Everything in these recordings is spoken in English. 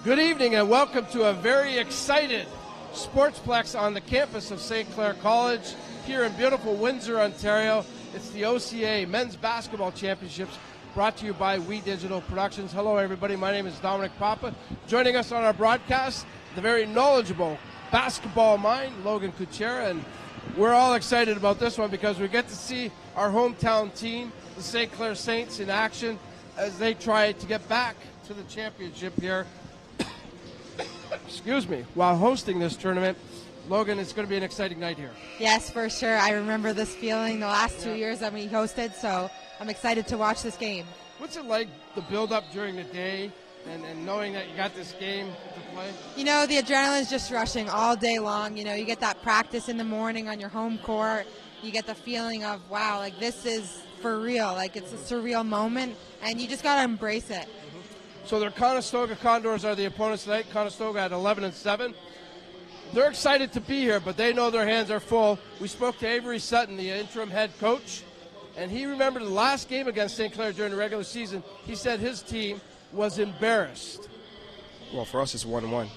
Good evening and welcome to a very excited Sportsplex on the campus of St. Clair College here in beautiful Windsor, Ontario. It's the OCAA Men's Basketball Championships brought to you by We Digital Productions. Hello everybody, my name is Dominic Papa. Joining us on our broadcast, the very knowledgeable basketball mind, Logan Kuchera, and we're all excited about this one because we get to see our hometown team, the St. Clair Saints, in action as they try to get back to the championship here. Excuse me, while hosting this tournament. Logan, it's going to be an exciting night here. Yes, for sure. I remember this feeling the last 2 years that we hosted, so I'm excited to watch this game. What's it like, the build-up during the day and knowing that you got this game to play? You know, the adrenaline's just rushing all day long. You know, you get that practice in the morning on your home court. You get the feeling of, wow, like this is for real. Like it's a surreal moment, and you just got to embrace it. So their Conestoga Condors are the opponents tonight. Conestoga at 11-7. They're excited to be here, but they know their hands are full. We spoke to Avery Sutton, the interim head coach, and he remembered the last game against St. Clair during the regular season. He said his team was embarrassed. Well, for us, it's 1-1.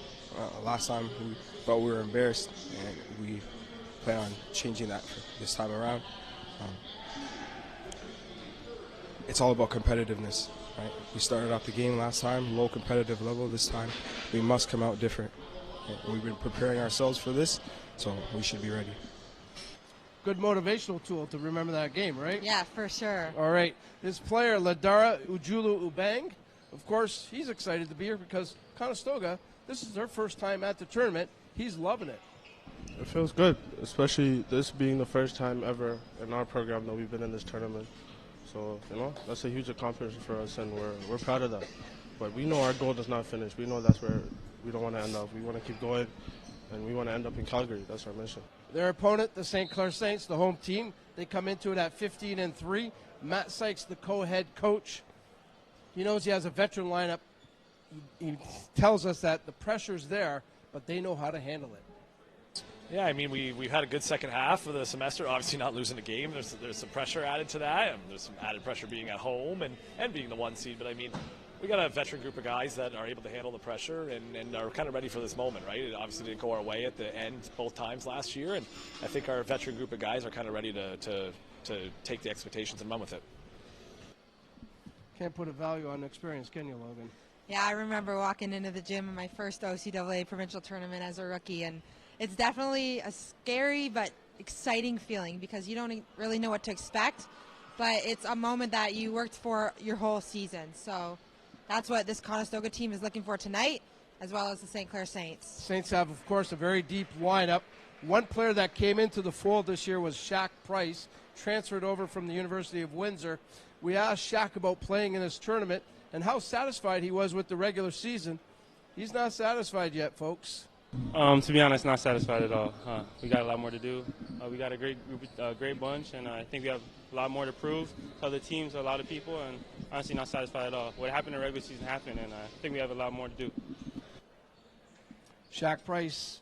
Last time we thought we were embarrassed, and we plan on changing that for this time around. It's all about competitiveness. Right? We started off the game last time, low competitive level. This time, we must come out different. We've been preparing ourselves for this, so we should be ready. Good motivational tool to remember that game, right? Yeah, for sure. All right. This player, Ladara Ujulu Ubang, of course, he's excited to be here because Conestoga, this is their first time at the tournament. He's loving it. It feels good, especially this being the first time ever in our program that we've been in this tournament. So, you know, that's a huge accomplishment for us, and we're proud of that. But we know our goal does not finish. We know that's where we don't want to end up. We want to keep going, and we want to end up in Calgary. That's our mission. Their opponent, the St. Clair Saints, the home team, they come into it at 15-3. Matt Sykes, the co-head coach, he knows he has a veteran lineup. He tells us that the pressure's there, but they know how to handle it. Yeah, I mean, we've had a good second half of the semester. Obviously not losing the game. There's some pressure added to that. There's some added pressure being at home and being the one seed. But, I mean, we got a veteran group of guys that are able to handle the pressure and are kind of ready for this moment, right? It obviously didn't go our way at the end both times last year. And I think our veteran group of guys are kind of ready to take the expectations and run with it. Can't put a value on experience, can you, Logan? Yeah, I remember walking into the gym in my first OCAA provincial tournament as a rookie, and it's definitely a scary but exciting feeling because you don't really know what to expect, but it's a moment that you worked for your whole season. So that's what this Conestoga team is looking for tonight, as well as the St. Clair Saints. Saints have, of course, a very deep lineup. One player that came into the fold this year was Shaq Price, transferred over from the University of Windsor. We asked Shaq about playing in this tournament and how satisfied he was with the regular season. He's not satisfied yet, folks. To be honest, not satisfied at all. We got a lot more to do. We got a great group, great bunch, and I think we have a lot more to prove to other teams, a lot of people, and honestly not satisfied at all. What happened in the regular season happened, and I think we have a lot more to do. Shaq Price,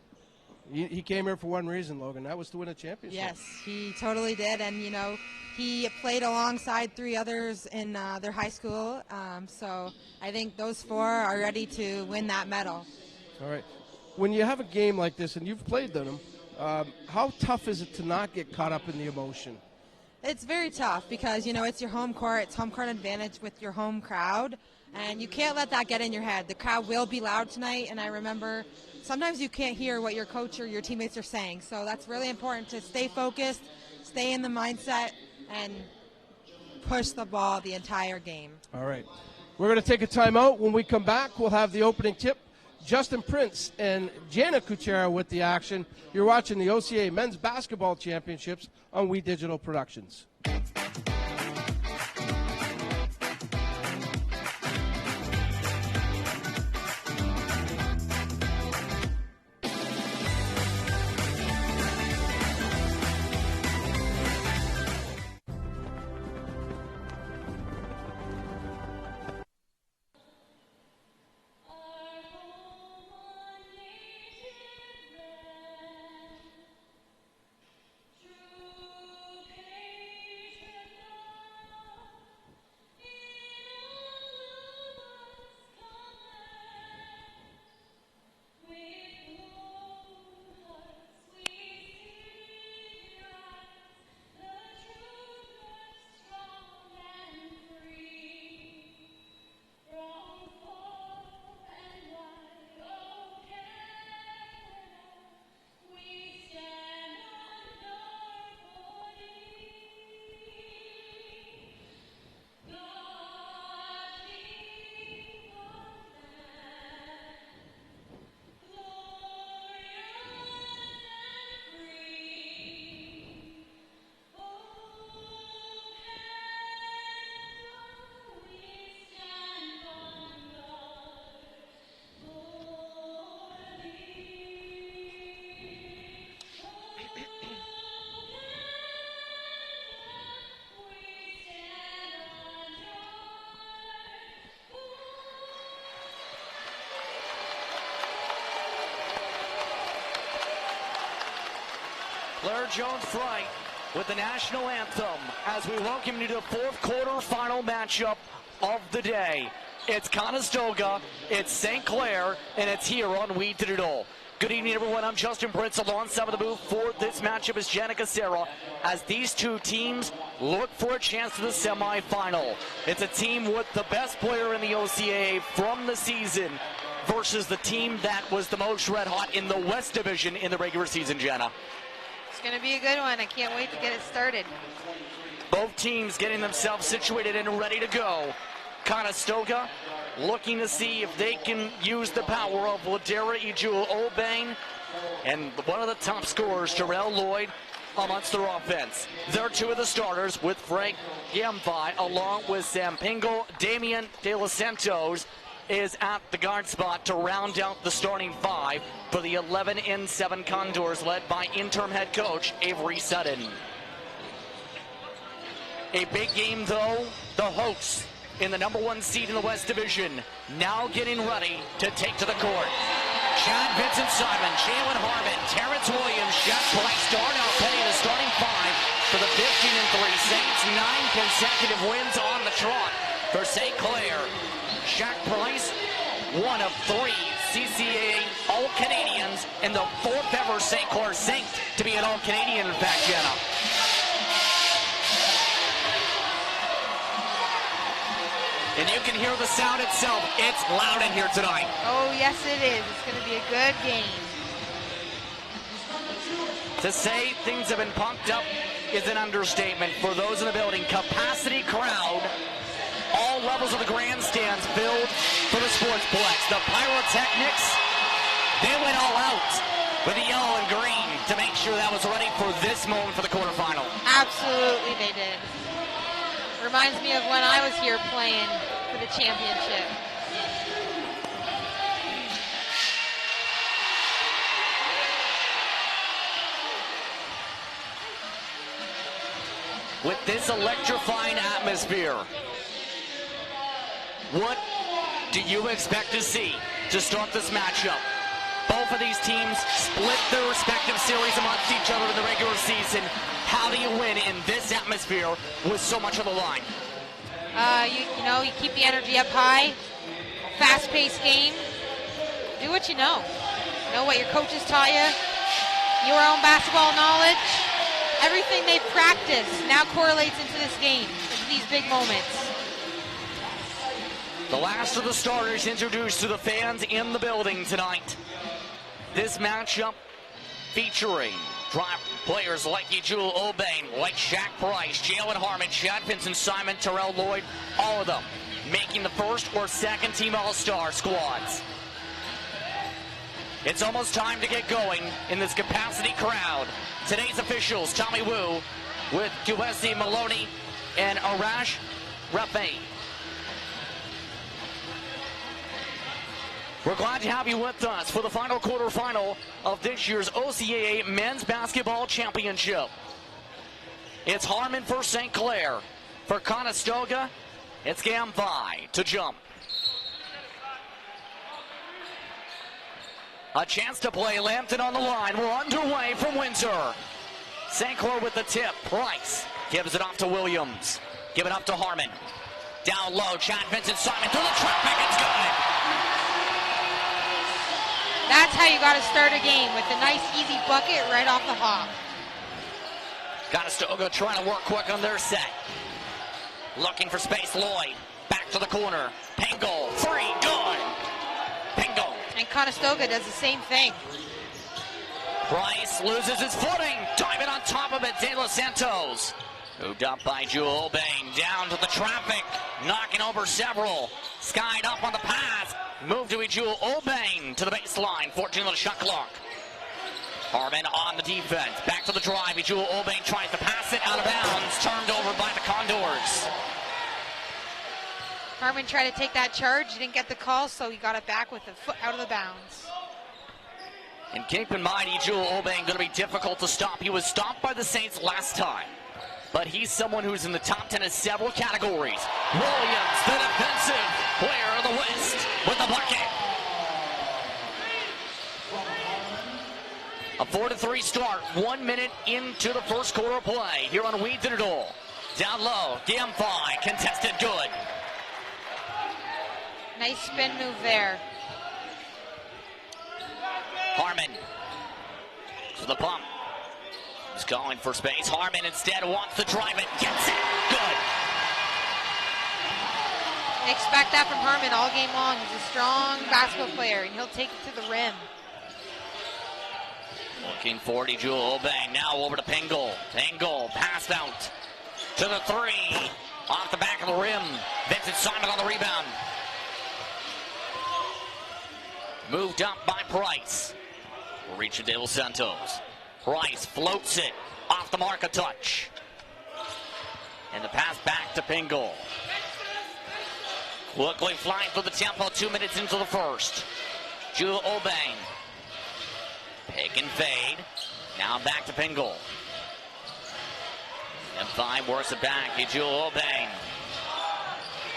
he came here for one reason, Logan. That was to win a championship. Yes, he totally did, and, you know, he played alongside three others in their high school, so I think those four are ready to win that medal. All right. When you have a game like this, and you've played them, how tough is it to not get caught up in the emotion? It's very tough because, you know, it's your home court. It's home court advantage with your home crowd, and you can't let that get in your head. The crowd will be loud tonight, and I remember sometimes you can't hear what your coach or your teammates are saying, so that's really important to stay focused, stay in the mindset, and push the ball the entire game. All right. We're going to take a timeout. When we come back, we'll have the opening tip. Justin Prince and Jana Kuchera with the action. You're watching the OCAA Men's Basketball Championships on We Digital Productions. Clair Jones-Fright with the national anthem as we welcome you to the fourth quarter final matchup of the day. It's Conestoga, it's St. Clair, and it's here on We Did It All. Good evening, everyone. I'm Justin Prince. Alongside of the booth for this matchup is Janica Serra as these two teams look for a chance to the semifinal. It's a team with the best player in the OCAA from the season versus the team that was the most red hot in the West Division in the regular season, Jenna. It's going to be a good one. I can't wait to get it started. Both teams getting themselves situated and ready to go. Conestoga looking to see if they can use the power of Ladera Ejul Obane and one of the top scorers, Terrell Lloyd, amongst their offense. They're two of the starters with Frank Gamvi along with Sam Pingle. Damian De Los Santos is at the guard spot to round out the starting five for the 11-7 Condors led by interim head coach Avery Sutton. A big game though, the hosts in the #1 seed in the West Division, now getting ready to take to the court. Chad Vincent Simon, Jalen Harmon, Terrence Williams, Jeff Price, Darnell Petty, the starting five for the 15-3 Saints. 9 consecutive wins on the trot for St. Clair. Shaq Price, one of 3 CCAA All-Canadians and the 4th ever St. Clair Saint to be an All-Canadian, in fact, Jenna. And you can hear the sound itself. It's loud in here tonight. Oh, yes, it is. It's going to be a good game. To say things have been pumped up is an understatement for those in the building. Capacity crowd, all levels of the grandstands filled for the Sportsplex. The Pyrotechnics, they went all out with the yellow and green to make sure that was ready for this moment for the quarterfinal. Absolutely, they did. Reminds me of when I was here playing for the championship. With this electrifying atmosphere, what do you expect to see to start this matchup? Both of these teams split their respective series amongst each other in the regular season. How do you win in this atmosphere with so much on the line? You keep the energy up high, fast-paced game. Do what you know. Know what your coaches taught you, your own basketball knowledge. Everything they've practiced now correlates into this game, into these big moments. The last of the starters introduced to the fans in the building tonight. This matchup featuring drop players like Ejul Obane, like Shaq Price, Jalen Harmon, Chad Vincent Simon, Terrell Lloyd, all of them making the first or second team All-Star squads. It's almost time to get going in this capacity crowd. Today's officials, Tommy Wu with Kuwesi Maloney and Arash Rafe. We're glad to have you with us for the final quarterfinal of this year's OCAA Men's Basketball Championship. It's Harmon for St. Clair. For Conestoga, it's Gamvi to jump. A chance to play Lambton on the line. We're underway from Windsor. St. Clair with the tip. Price gives it off to Williams. Give it up to Harmon. Down low, Chad Vincent Simon through the traffic. It's good. That's how you got to start a game, with a nice, easy bucket right off the hop. Conestoga trying to work quick on their set. Looking for space, Lloyd. Back to the corner. Pingle, 3, good. Pingle. And Conestoga does the same thing. Price loses his footing. Diving on top of it, De Los Santos. Moved up by Jewel Obane. Down to the traffic. Knocking over several. Skied up on the pass. Move to Ejul Obane to the baseline. 14 on the shot clock. Harmon on the defense. Back to the drive. Ejul Obane tries to pass it out of bounds. Turned over by the Condors. Harmon tried to take that charge. He didn't get the call, so he got it back with the foot out of the bounds. And keep in mind, Ejul Obane going to be difficult to stop. He was stopped by the Saints last time. But he's someone who's in the top 10 in several categories. Williams, the defensive player of the West, with the bucket. A 4-3 start, 1 minute into the first quarter of play here on Windsor. Down low, Gamfi, contested good. Nice spin move there. Harmon to the pump. He's going for space. Harmon instead wants to drive it, gets it, good. Expect that from Harmon all game long. He's a strong basketball player, and he'll take it to the rim. Looking for Jewel Obeng. Now over to Pengel. Pengel passed out to the three. Off the back of the rim. Vincent Simon on the rebound. Moved up by Price. Will reach to De Los Santos. Price floats it. Off the mark, a touch. And the pass back to Pengel. Quickly flying through the tempo, 2 minutes into the first. Jewel Obeng. Pick and fade. Now back to Pengel. M5 works it back. Jewel Obeng.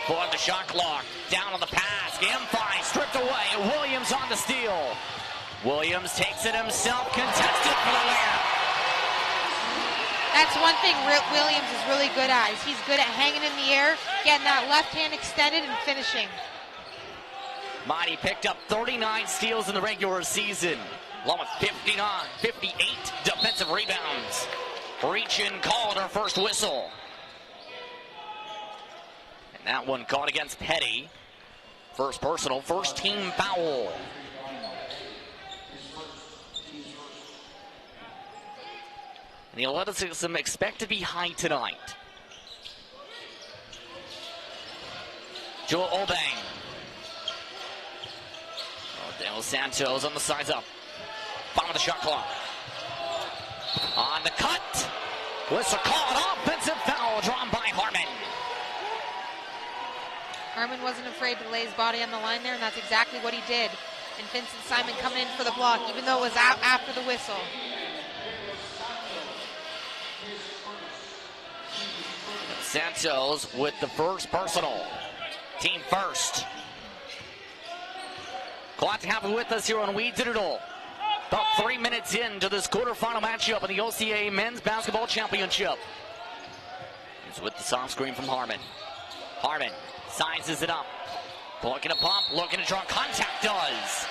For the shot clock. Down on the pass. M5 stripped away. Williams on the steal. Williams takes it himself. Contested for the layup. That's one thing Williams is really good at. He's good at hanging in the air, getting that left hand extended, and finishing. Mighty picked up 39 steals in the regular season, along with 58 defensive rebounds. Reach-in called her first whistle. And that one caught against Petty. First personal, first team foul. And the athleticism expect to be high tonight. Jewel Obeng. De Los Santos on the sides up. Bottom of the shot clock. On the cut. Whistle called. Offensive foul drawn by Harmon. Harmon wasn't afraid to lay his body on the line there, and that's exactly what he did. And Vincent Simon coming in for the block, even though it was out after the whistle. Santos with the first personal. Team first. Glad to have you with us here on We Digital. About 3 minutes into this quarterfinal matchup in the OCAA Men's Basketball Championship. He's with the soft screen from Harmon. Harmon sizes it up. Looking to pump, looking to draw. Contact does.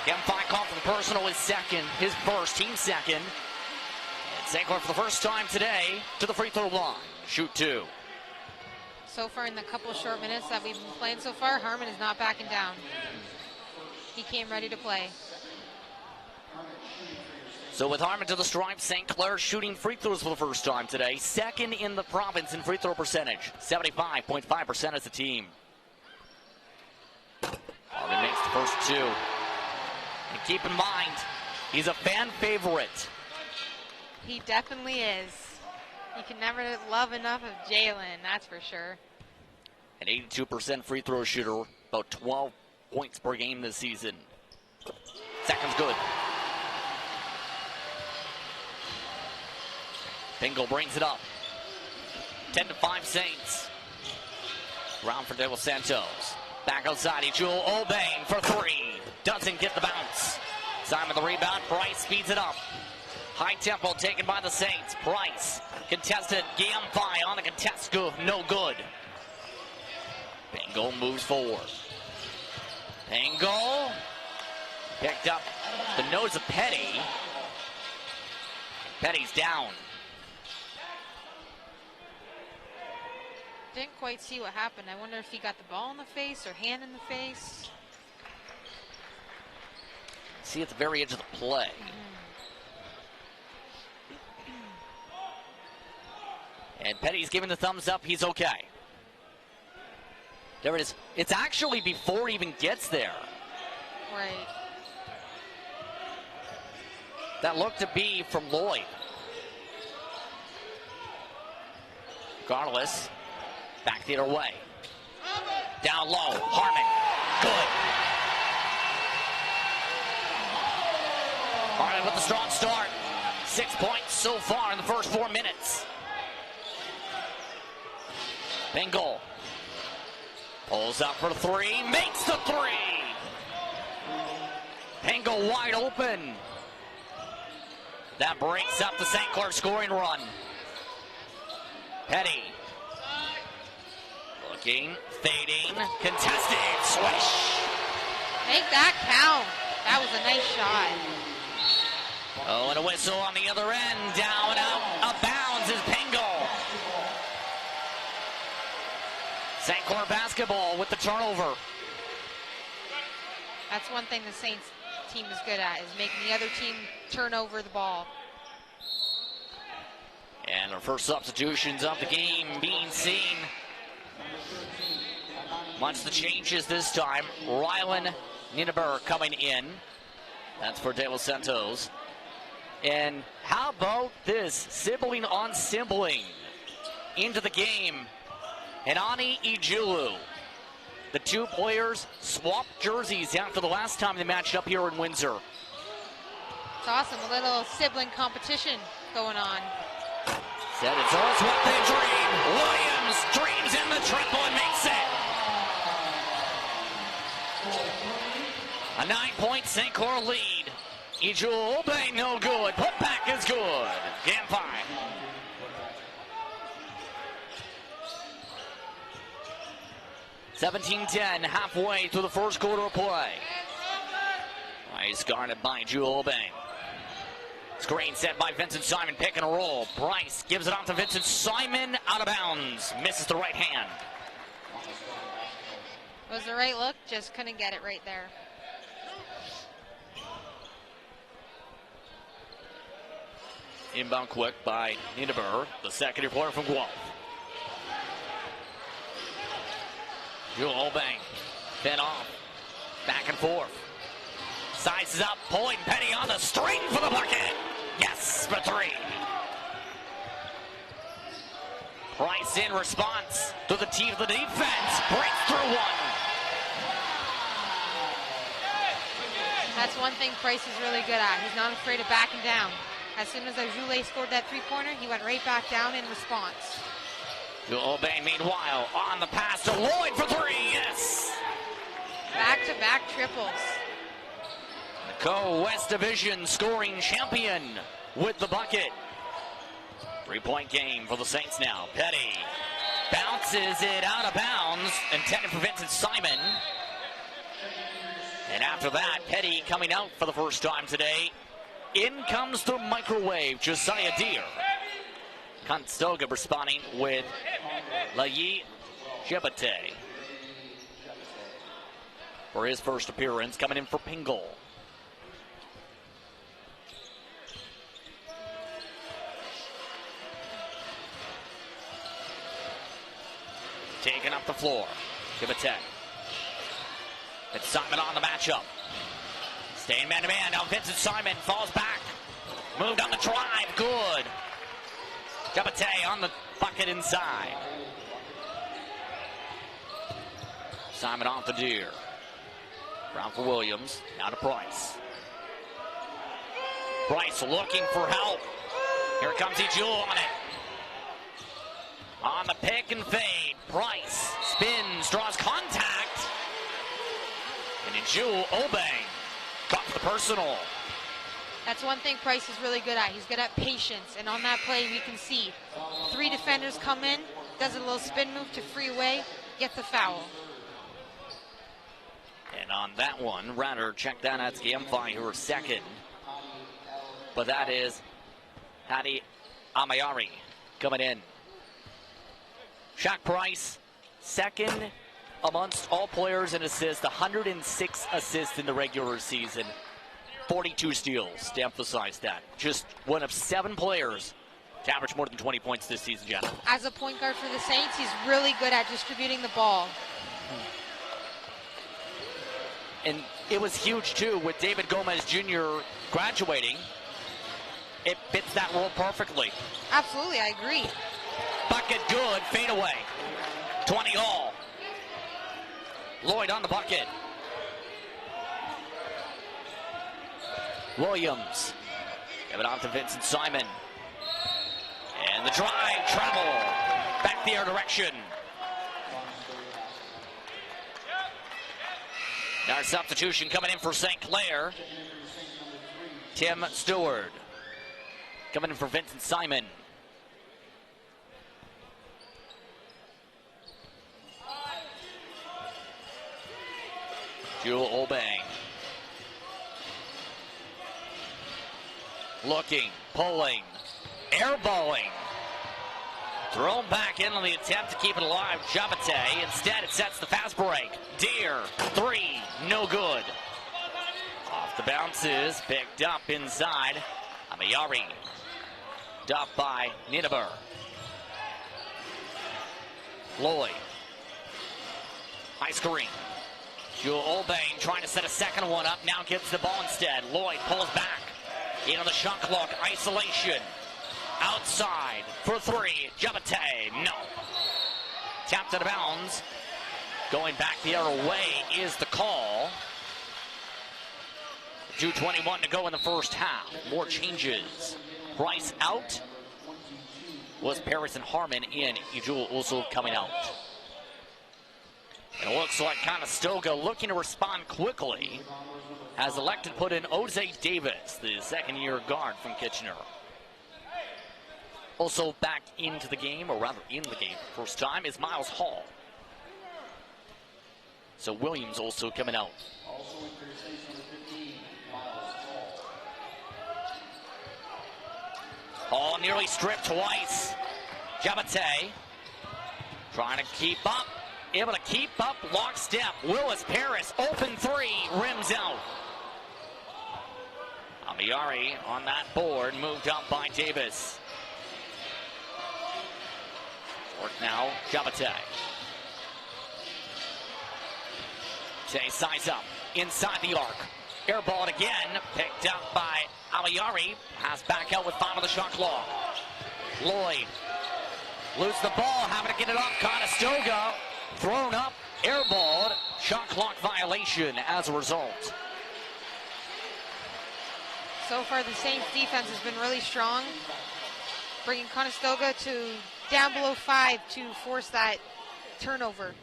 M5 call for the personal is second. His first, team second. And St. Clair for the first time today to the free throw line. Shoot two. So far in the couple short minutes that we've been playing so far, Harmon is not backing down. He came ready to play. So with Harmon to the stripe, St. Clair shooting free throws for the first time today. Second in the province in free throw percentage. 75.5% as a team. Harmon makes the first two. And keep in mind, he's a fan favorite. He definitely is. You can never love enough of Jalen, that's for sure. An 82% free throw shooter, about 12 points per game this season. Second's good. Pengel brings it up. 10-5 Saints. Round for De Los Santos. Back outside, Jewel Obeng for three. Doesn't get the bounce. Simon the rebound, Price speeds it up. High tempo taken by the Saints. Price contested. Gamfi on the contest. No good. Pengel moves forward. Pengel picked up the nose of Petty. Petty's down. Didn't quite see what happened. I wonder if he got the ball in the face or hand in the face. See at the very edge of the play. And Petty's giving the thumbs up. He's okay. There it is. It's actually before he even gets there. Right. That looked to be from Lloyd. Regardless, back the other way. Down low, Harmon. Good. Harmon with a strong start. 6 points so far in the first 4 minutes. Pengel pulls up for three, makes the three. Pengel wide open. That breaks up the St. Clair scoring run. Petty. Looking, fading, contested, swish. Make that count. That was a nice shot. Oh, and a whistle on the other end. Down, out, of bounds is Pingle. St. Clair basketball with the turnover. That's one thing the Saints team is good at, is making the other team turn over the ball. And our first substitutions of the game being seen. Much the changes this time. Rylan Niedeber coming in. That's for De Los Santos. And how about this? Sibling on sibling into the game. And Ani Ijulu. The two players swapped jerseys after the last time they matched up here in Windsor. It's awesome. A little sibling competition going on. Said it's always what they dream. Williams dreams in the triple and makes it. A 9-point St. Clair lead. Ijul Obey, no good. Putback is good. Game 5. (17-10), halfway through the first quarter of play. Nice guarded by Jewel Obey. Screen set by Vincent Simon, pick and roll. Bryce gives it off to Vincent Simon, out of bounds. Misses the right hand. It was the right look, just couldn't get it right there. Inbound quick by Niedeber, the second player from Guelph. Jewel Obey, fed off, back and forth. Sizes up, pulling Petty on the string for the bucket. Yes, for 3. Price in response to the team of the defense. Breaks through one. That's one thing Price is really good at. He's not afraid of backing down. As soon as Ajule scored that three-pointer, he went right back down in response. Jewel Obey, meanwhile, on the pass to Lloyd for 3. Yes. Back-to-back triples. The Co-West Division scoring champion with the bucket. 3-point game for the Saints now. Petty bounces it out of bounds, intended for Vincent Simon. And after that, Petty coming out for the first time today. In comes the microwave, Josiah Deere. Conestoga responding with Layi Jebate for his first appearance, coming in for Pingle. Taking up the floor. Jebate. It's Simon on the matchup. Staying man-to-man. Now Vincent Simon falls back. Moved on the drive. Good. Jebate on the bucket inside. Simon off the Deer. Brown for Williams. Now to Price. Price looking for help. Here comes Ijul on it. On the pick and fade. Price spins, draws contact. And Ijul Obey got the personal. That's one thing Price is really good at. He's good at patience. And on that play, we can see 3 defenders come in, does a little spin move to free away, get the foul. And on that one, Ratter checked down at Gamfi, who are second. But that is Hadi Amayari coming in. Shaq Price, second amongst all players in assists, 106 assists in the regular season. 42 steals, to emphasize that. Just one of 7 players to average more than 20 points this season, Jenna. As a point guard for the Saints, he's really good at distributing the ball. And it was huge, too, with David Gomez Jr. graduating. It fits that role perfectly. Absolutely, I agree. Bucket good, fade away. 20 all. Lloyd on the bucket. Williams. Give it off to Vincent Simon. And the drive, travel. Back the air direction. Our substitution coming in for St. Clair. Tim Stewart. coming in for Vincent Simon. Jewel Obeng. Looking, pulling, airballing. Thrown back in on the attempt to keep it alive, Jabate. Instead, it sets the fast break. Deer, 3, no good. Off the bounces, picked up inside. Amayari, dumped by Nineveh. Lloyd, high screen. Jewel Obeng trying to set a second one up, now gets the ball instead. Lloyd pulls back, into the shot clock, isolation. Outside for 3, Jabate, no. Tapped out of bounds. Going back the other way is the call. 2:21 to go in the first half. More changes. Price out. Was Paris and Harmon in. Ejul also coming out. And it looks like Conestoga looking to respond quickly. Has elected to put in Ozay Davis, the second-year guard from Kitchener. Also back into the game, or rather in the game for the first time, is Miles Hall. So Williams also coming out. Hall nearly stripped twice. Jabate trying to keep up. Able to keep up lockstep. Willis Paris, open 3, rims out. Amayari on that board, moved up by Davis. Work now, Jabate. Tay size up, inside the arc. Airballed again, picked up by Amayari. Pass back out with 5 on the shot clock. Lloyd, lose the ball, having to get it up. Conestoga, thrown up, airballed. Shot clock violation as a result. So far, the Saints defense has been really strong, bringing Conestoga to down below 5 to force that turnover.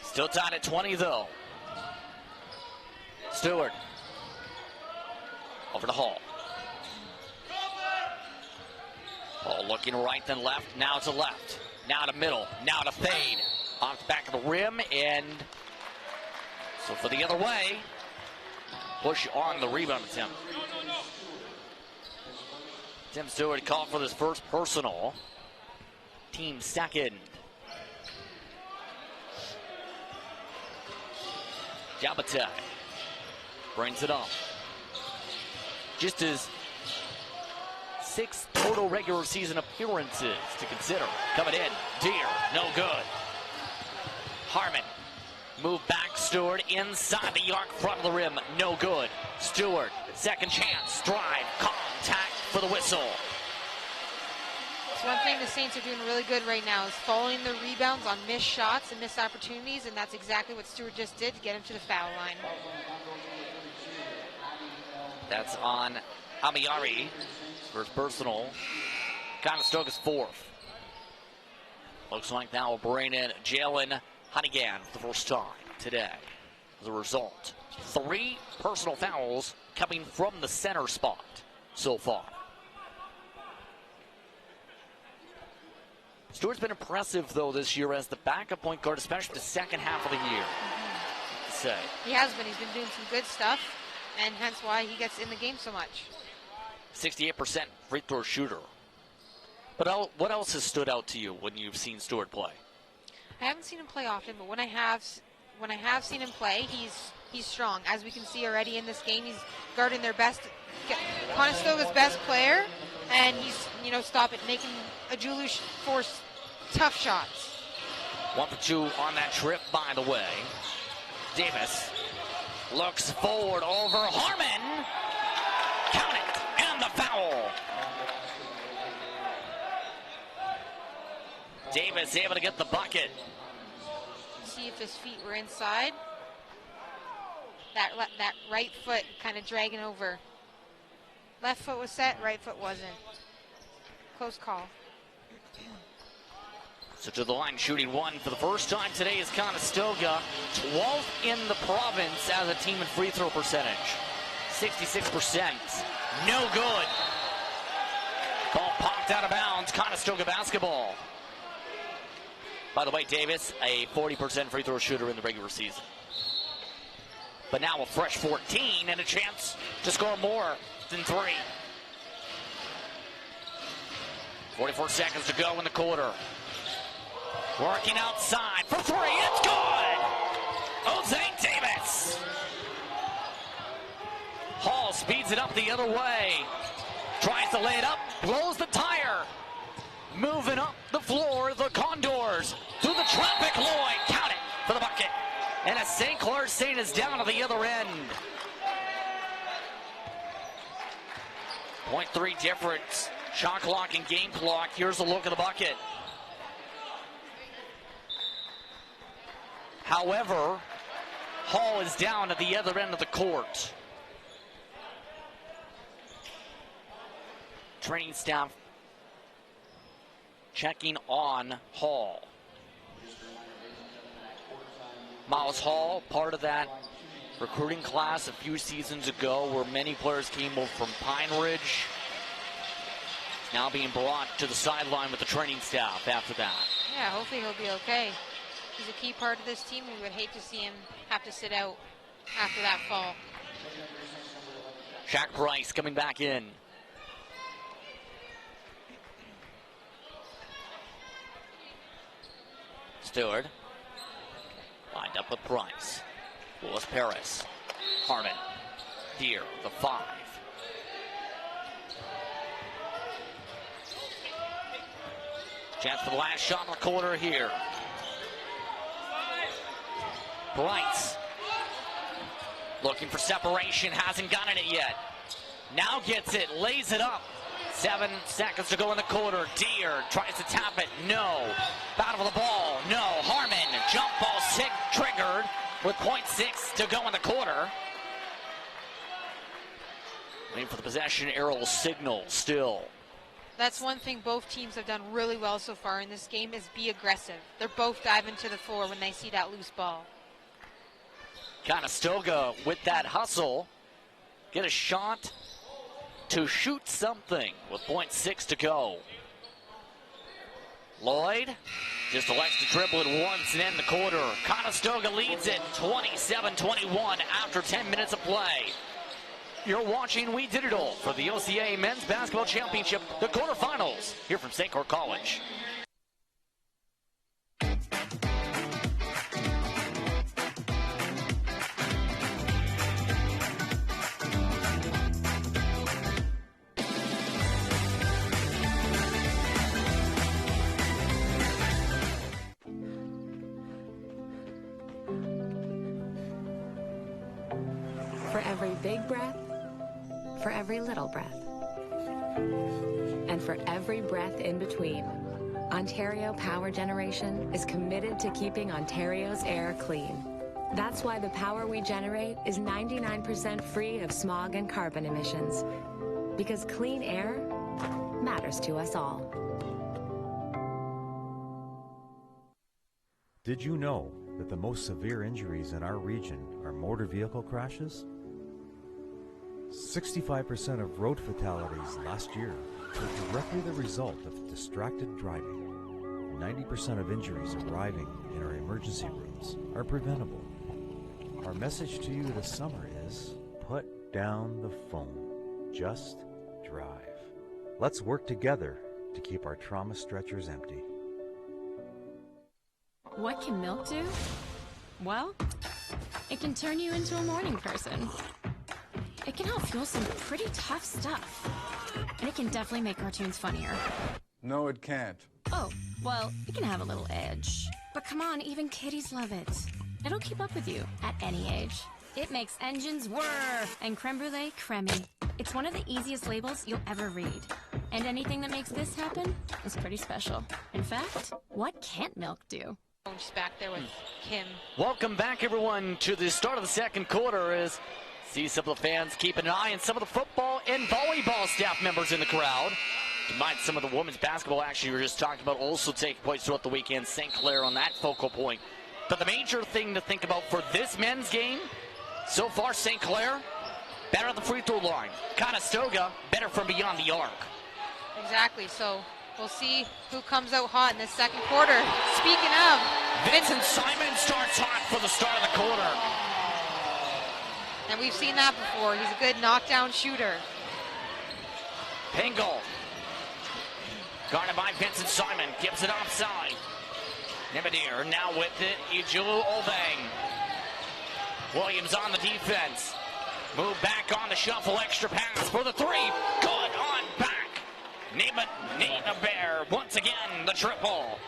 Still tied at 20, though. Stewart. Over to Hall. Hall looking right then left, now to left. Now to middle, now to fade. Off the back of the rim, and so for the other way. Push on the rebound attempt. Tim Stewart called for this first personal. Team second. Jabate brings it up. Just his 6 total regular season appearances to consider. Coming in, Deer, no good. Harmon, move back, Stewart, inside the arc, front of the rim, no good. Stewart, second chance, drive, contact for the whistle. It's one thing the Saints are doing really good right now is following the rebounds on missed shots and missed opportunities, and that's exactly what Stewart just did to get him to the foul line. That's on Amayari. First personal. Conestoga's 4th. Looks like that will bring in Jalen Hunnigan for the first time today. As a result, 3 personal fouls coming from the center spot so far. Stewart's been impressive, though, this year as the backup point guard, especially the second half of the year. He has been. He's been doing some good stuff, and hence why he gets in the game so much. 68% free throw shooter. But what else has stood out to you when you've seen Stewart play? I haven't seen him play often, but when I have seen him play, he's strong. As we can see already in this game, he's guarding their best, Conestoga's best player, and he's making Ejulu force tough shots. 1 for 2 on that trip, by the way. Davis looks forward over Harmon. Count it, and the foul. Davis able to get the bucket. See if his feet were inside. That right foot kind of dragging over. Left foot was set, right foot wasn't. Close call. So to the line, shooting 1 for the first time today is Conestoga. 12th in the province as a team in free throw percentage. 66%. No good. Ball popped out of bounds. Conestoga basketball. By the way, Davis, a 40% free throw shooter in the regular season. But now a fresh 14 and a chance to score more than 3. 44 seconds to go in the quarter. Working outside for 3. It's good! Ozane Davis. Hall speeds it up the other way. Tries to lay it up, blows the tire. Moving up the floor, the Condors. Through the traffic, Lloyd. Count it for the bucket. And a St. Clair Saint is down at the other end. 0.3 difference. Shot clock and game clock. Here's a look at the bucket. However, Hall is down at the other end of the court. Training staff checking on Hall. Miles Hall, part of that recruiting class a few seasons ago where many players came over from Pine Ridge. Now being brought to the sideline with the training staff after that. Yeah, hopefully he'll be okay. He's a key part of this team. We would hate to see him have to sit out after that fall. Shaq Price coming back in. Stewart lined up with Price. Willis Paris. Harmon. Deere, the 5. Chance for the last shot in the quarter here. Price. Looking for separation. Hasn't gotten it yet. Now gets it. Lays it up. 7 seconds to go in the quarter. Deere tries to tap it. No. Battle for the ball. No. Harmon. Jump ball triggered with 0.6 to go in the quarter. Waiting for the possession arrow signal still. That's one thing both teams have done really well so far in this game is be aggressive. They're both diving to the floor when they see that loose ball. Conestoga with that hustle. Get a shot to shoot something with 0.6 to go. Lloyd just elects to dribble it once and end the quarter. Conestoga leads it 27-21 after 10 minutes of play. You're watching We Did It All for the OCAA Men's Basketball Championship, the quarterfinals, here from St. Clair College. For every big breath, for every little breath, and for every breath in between, Ontario Power Generation is committed to keeping Ontario's air clean. That's why the power we generate is 99% free of smog and carbon emissions. Because clean air matters to us all. Did you know that the most severe injuries in our region are motor vehicle crashes? 65% of road fatalities last year were directly the result of distracted driving. 90% of injuries arriving in our emergency rooms are preventable. Our message to you this summer is, put down the phone. Just drive. Let's work together to keep our trauma stretchers empty. What can milk do? Well, it can turn you into a morning person. It can help fuel some pretty tough stuff. And it can definitely make cartoons funnier. No, it can't. Oh, well, it can have a little edge. But come on, even kiddies love it. It'll keep up with you at any age. It makes engines whir and creme brulee cremmy. It's one of the easiest labels you'll ever read. And anything that makes this happen is pretty special. In fact, what can't milk do? Just back there with Kim. Welcome back, everyone, to the start of the second quarter as see some of the fans keeping an eye on some of the football and volleyball staff members in the crowd. Tonight, some of the women's basketball action we were just talking about also taking place throughout the weekend. St. Clair on that focal point. But the major thing to think about for this men's game, so far St. Clair better at the free throw line. Conestoga, better from beyond the arc. Exactly. So we'll see who comes out hot in this second quarter. Speaking of, Vincent Simon starts hot for the start of the quarter. And we've seen that before. He's a good knockdown shooter. Pingle. Guarded by Vincent Simon. Gives it offside. Nibidir now with it. Ijulu Obeng. Williams on the defense. Move back on the shuffle. Extra pass for the three. Good on back. Nibidir once again the triple.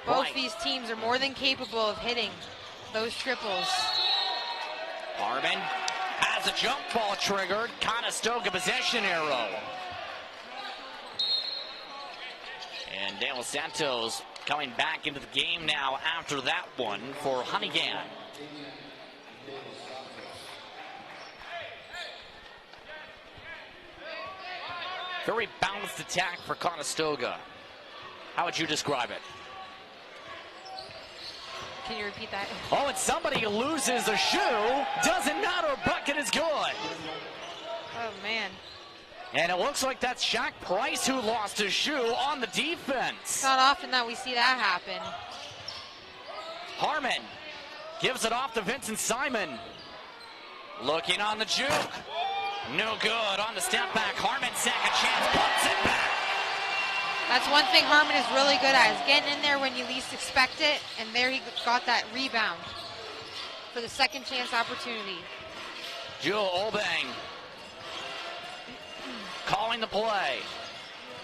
Both these teams are more than capable of hitting those triples. Harmon has a jump ball triggered. Conestoga possession arrow. And Daniel Santos coming back into the game now after that one for Hunnigan. Very balanced attack for Conestoga. How would you describe it? Can you repeat that? Oh, and somebody loses a shoe. Doesn't matter, bucket is good. Oh, man. And it looks like that's Shaq Price who lost his shoe on the defense. It's not often that we see that happen. Harmon gives it off to Vincent Simon. Looking on the juke. No good on the step back. Harmon, second chance, puts it back. That's one thing Harmon is really good at, is getting in there when you least expect it, and there he got that rebound for the second chance opportunity. Jewel Obeng calling the play,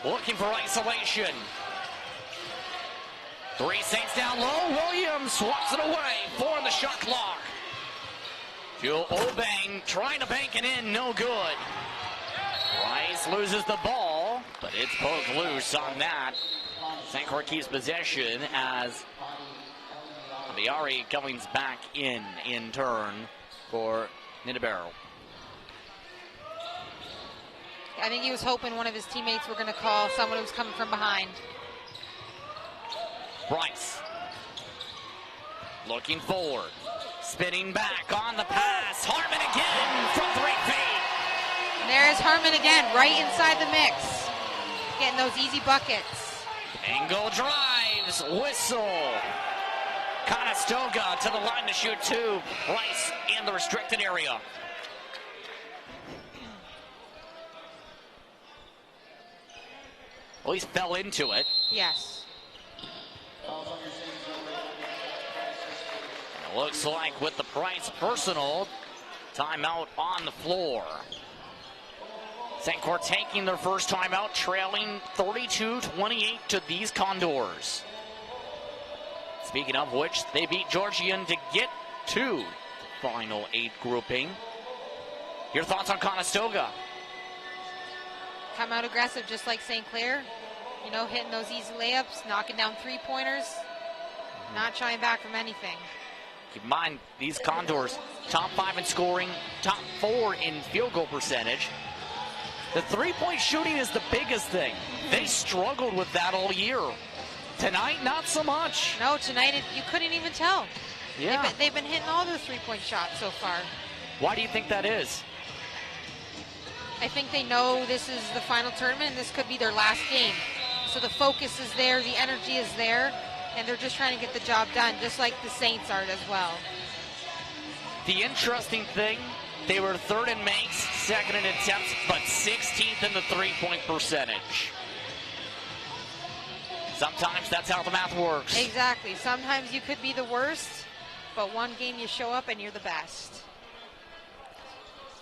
looking for isolation. Three Saints down low. Williams swats it away for the shot clock. Jewel Obeng trying to bank it in, no good. Rice loses the ball, but it's poked loose on that. St. Croix keeps possession as Biari Cummings back in turn for Nidabero. I think he was hoping one of his teammates were going to call someone who was coming from behind. Bryce looking forward, spinning back on the pass. Harmon again from 3 feet. There's Harmon again, right inside the mix, getting those easy buckets. Angle drives, whistle. Conestoga to the line to shoot two. Bryce in the restricted area. Well, he fell into it. Yes. It looks like with the Price personal, timeout on the floor. St. Croix taking their first timeout, trailing 32-28 to these Condors. Speaking of which, they beat Georgian to get to final 8 grouping. Your thoughts on Conestoga? Come out aggressive just like St. Clair. You know, hitting those easy layups, knocking down three-pointers, not shying back from anything. Keep in mind, these Condors, top 5 in scoring, top 4 in field goal percentage. The three-point shooting is the biggest thing. They struggled with that all year. Tonight, not so much. No, tonight you couldn't even tell. Yeah. They've been hitting all those three-point shots so far. Why do you think that is? I think they know this is the final tournament and this could be their last game. So the focus is there, the energy is there, and they're just trying to get the job done, just like the Saints are as well. The interesting thing, they were 3rd in makes, 2nd in attempts, but 16th in the three-point percentage. Sometimes that's how the math works. Exactly. Sometimes you could be the worst, but one game you show up and you're the best.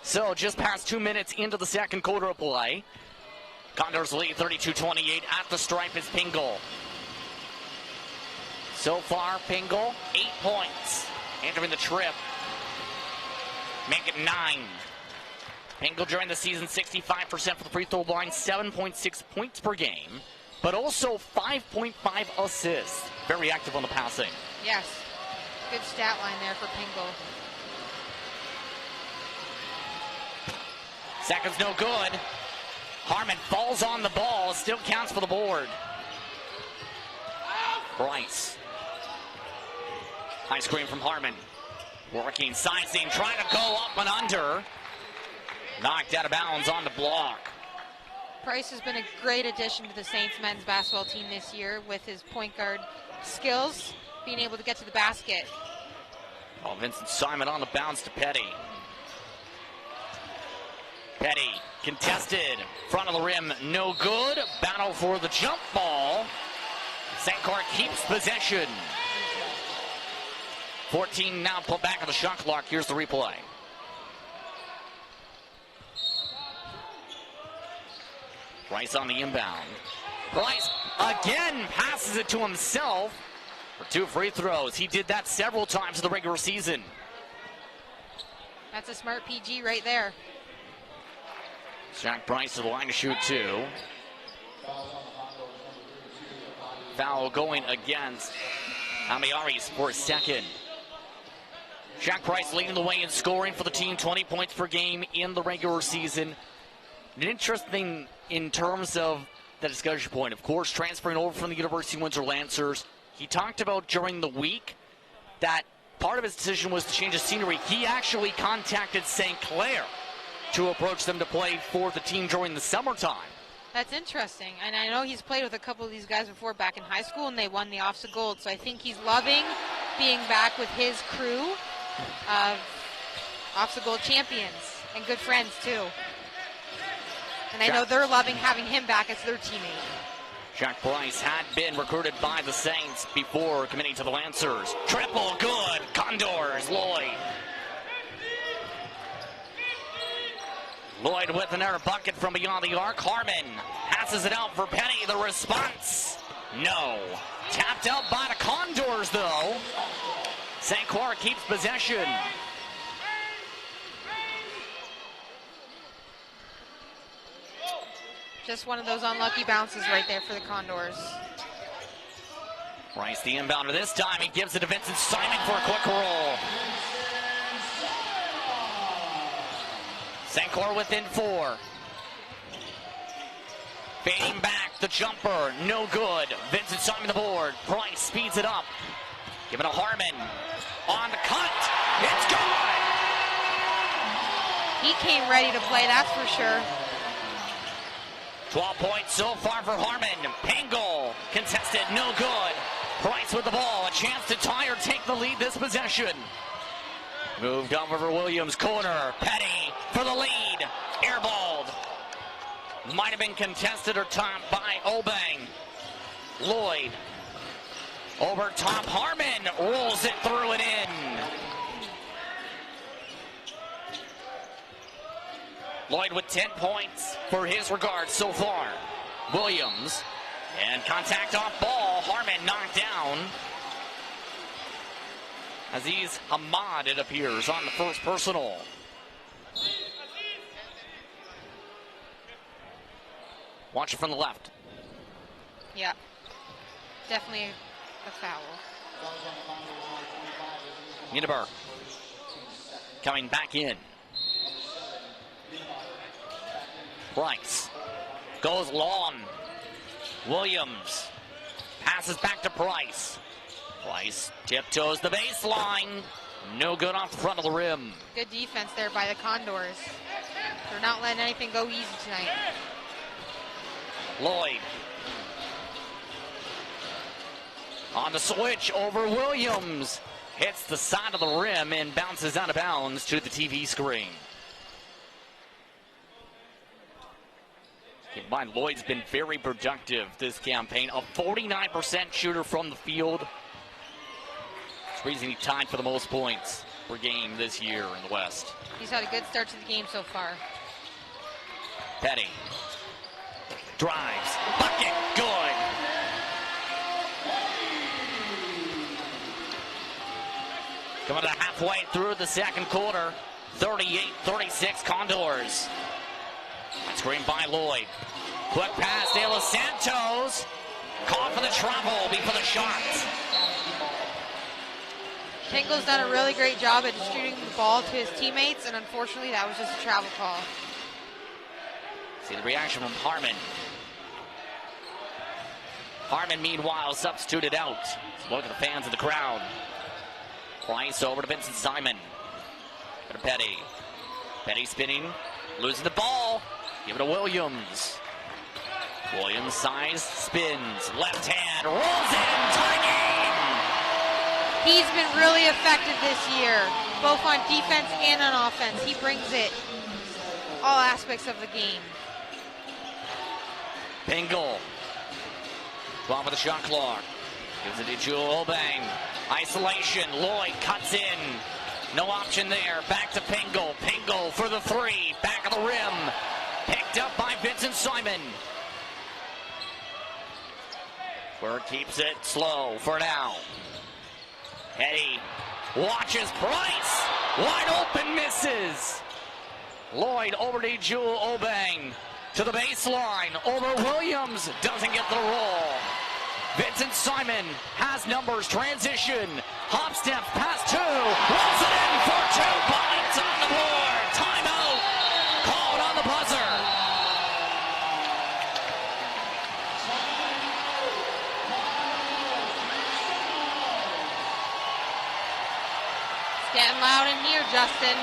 So just past 2 minutes into the second quarter of play. Condors lead 32-28 at the stripe is Pingle. So far, Pingle, 8 points. Entering the trip. Make it 9. Pingle during the season, 65% for the free throw line, 7.6 points per game, but also 5.5 assists. Very active on the passing. Yes. Good stat line there for Pingle. Seconds no good. Harmon falls on the ball, still counts for the board. Bryce. High screen from Harmon. Working, sizing, trying to go up and under. Knocked out of bounds on the block. Price has been a great addition to the Saints men's basketball team this year with his point guard skills, being able to get to the basket. Oh, Vincent Simon on the bounce to Petty. Petty contested, front of the rim, no good. Battle for the jump ball. St. Clair keeps possession. 14 now put back on the shot clock. Here's the replay. Price on the inbound. Price again passes it to himself for 2 free throws. He did that several times in the regular season. That's a smart PG right there. Jack Price to the line to shoot 2. Foul going against Amiaris for a second. Jack Price leading the way in scoring for the team, 20 points per game in the regular season. An interesting in terms of the discussion point, of course, transferring over from the University of Windsor Lancers. He talked about during the week that part of his decision was to change the scenery. He actually contacted St. Clair to approach them to play for the team during the summertime. That's interesting. And I know he's played with a couple of these guys before back in high school, and they won the OFSA Gold. So I think he's loving being back with his crew of OFSA Gold champions and good friends, too. And I know they're loving having him back as their teammate. Jack Price had been recruited by the Saints before committing to the Lancers. Triple good. Condors. Lloyd with another bucket from beyond the arc. Harmon passes it out for Petty. The response, no. Tapped out by the Condors, though. St. Clair keeps possession. Just one of those unlucky bounces right there for the Condors. Price the inbounder this time. He gives it to Vincent Simon for a quick roll. St. Clair within 4. Fading back, the jumper, no good. Vincent Simon the board. Price speeds it up. Give it to Harmon. On the cut. It's good. He came ready to play, that's for sure. 12 points so far for Harmon. Pangol contested, no good. Price with the ball, a chance to tie or take the lead this possession. Moved over Williams, corner. Petty for the lead. Airballed. Might have been contested or topped by Obang. Lloyd. Over top, Harmon rolls it through and in. Lloyd with 10 points for his regard so far. Williams. And contact off ball. Harmon knocked down. Aziz Ahmad, it appears, on the first personal. Watch it from the left. Yeah, definitely a foul. Niederberg coming back in. Price goes long. Williams passes back to Price. Price tiptoes the baseline. No good off the front of the rim. Good defense there by the Condors. They're not letting anything go easy tonight. Lloyd. On the switch over Williams. Hits the side of the rim and bounces out of bounds to the TV screen. Keep in mind, Lloyd's been very productive this campaign. A 49% shooter from the field. He's tied for the most points per game this year in the West. He's had a good start to the game so far. Petty drives, bucket, good. Coming to halfway through the second quarter, 38-36 Condors. Screen by Lloyd. Quick pass, De Los Santos. Caught for the travel before the shot. Pingle's done a really great job at distributing the ball to his teammates, and unfortunately that was just a travel call. See the reaction from Harmon. Harmon, meanwhile, substituted out. Look at the fans of the crowd. Price over to Vincent Simon. To Petty. Petty spinning, losing the ball. Give it to Williams. Williams size, spins, left hand, rolls in, tie game! He's been really effective this year, both on defense and on offense. He brings it all aspects of the game. Pingle. 12 with a shot clock. Gives it to Jewel Obang. Isolation. Lloyd cuts in. No option there. Back to Pingle. Pingle for the three. Back of the rim. Picked up by Vincent Simon. Where keeps it slow for now. Eddie watches Price. Wide open, misses. Lloyd over to Jewel Obang. To the baseline, over Williams, doesn't get the roll. Vincent Simon has numbers, transition, hop step, pass two, rolls it in for 2 points on the board. Timeout, called on the buzzer. It's getting loud in here, Justin.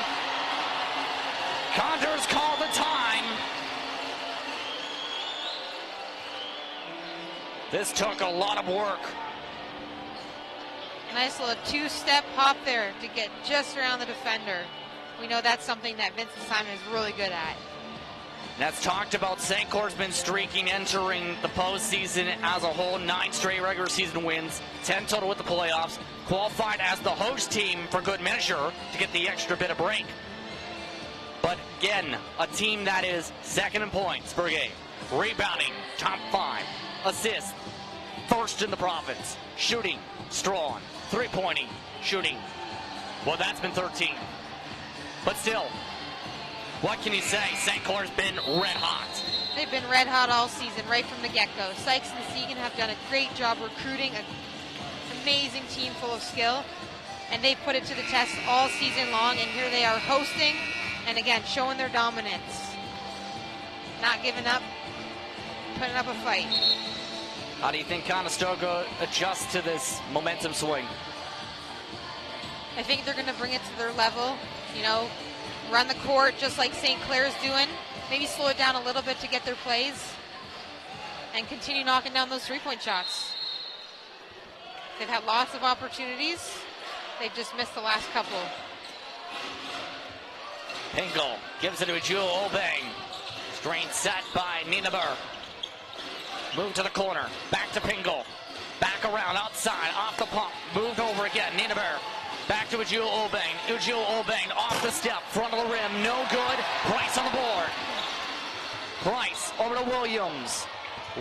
Condors call the time. This took a lot of work. Nice little two-step hop there to get just around the defender. We know that's something that Vincent Simon is really good at. That's talked about. St. Clair's been streaking entering the postseason as a whole. 9 straight regular season wins, 10 total with the playoffs. Qualified as the host team for good measure to get the extra bit of break. But again, a team that is second in points per game. Rebounding, top 5. Assists, first in the province. Shooting, strong. Three-pointing, shooting. Well, that's been 13. But still, what can you say? St. Clair's been red hot. They've been red hot all season, right from the get-go. Sykes and Segan have done a great job recruiting an amazing team full of skill, and they've put it to the test all season long, and here they are hosting, and again, showing their dominance. Not giving up, putting up a fight. How do you think Conestoga adjusts to this momentum swing? I think they're going to bring it to their level, you know, run the court just like St. Clair's doing, maybe slow it down a little bit to get their plays, and continue knocking down those three-point shots. They've had lots of opportunities. They've just missed the last couple. Pingle gives it to Jewel Obang. Screen set by Nienaber. Move to the corner, back to Pingle. Back around, outside, off the pump. Moved over again, Nienaber. Back to Ujul Obang. Ujul Obang off the step, front of the rim, no good. Price on the board. Price over to Williams.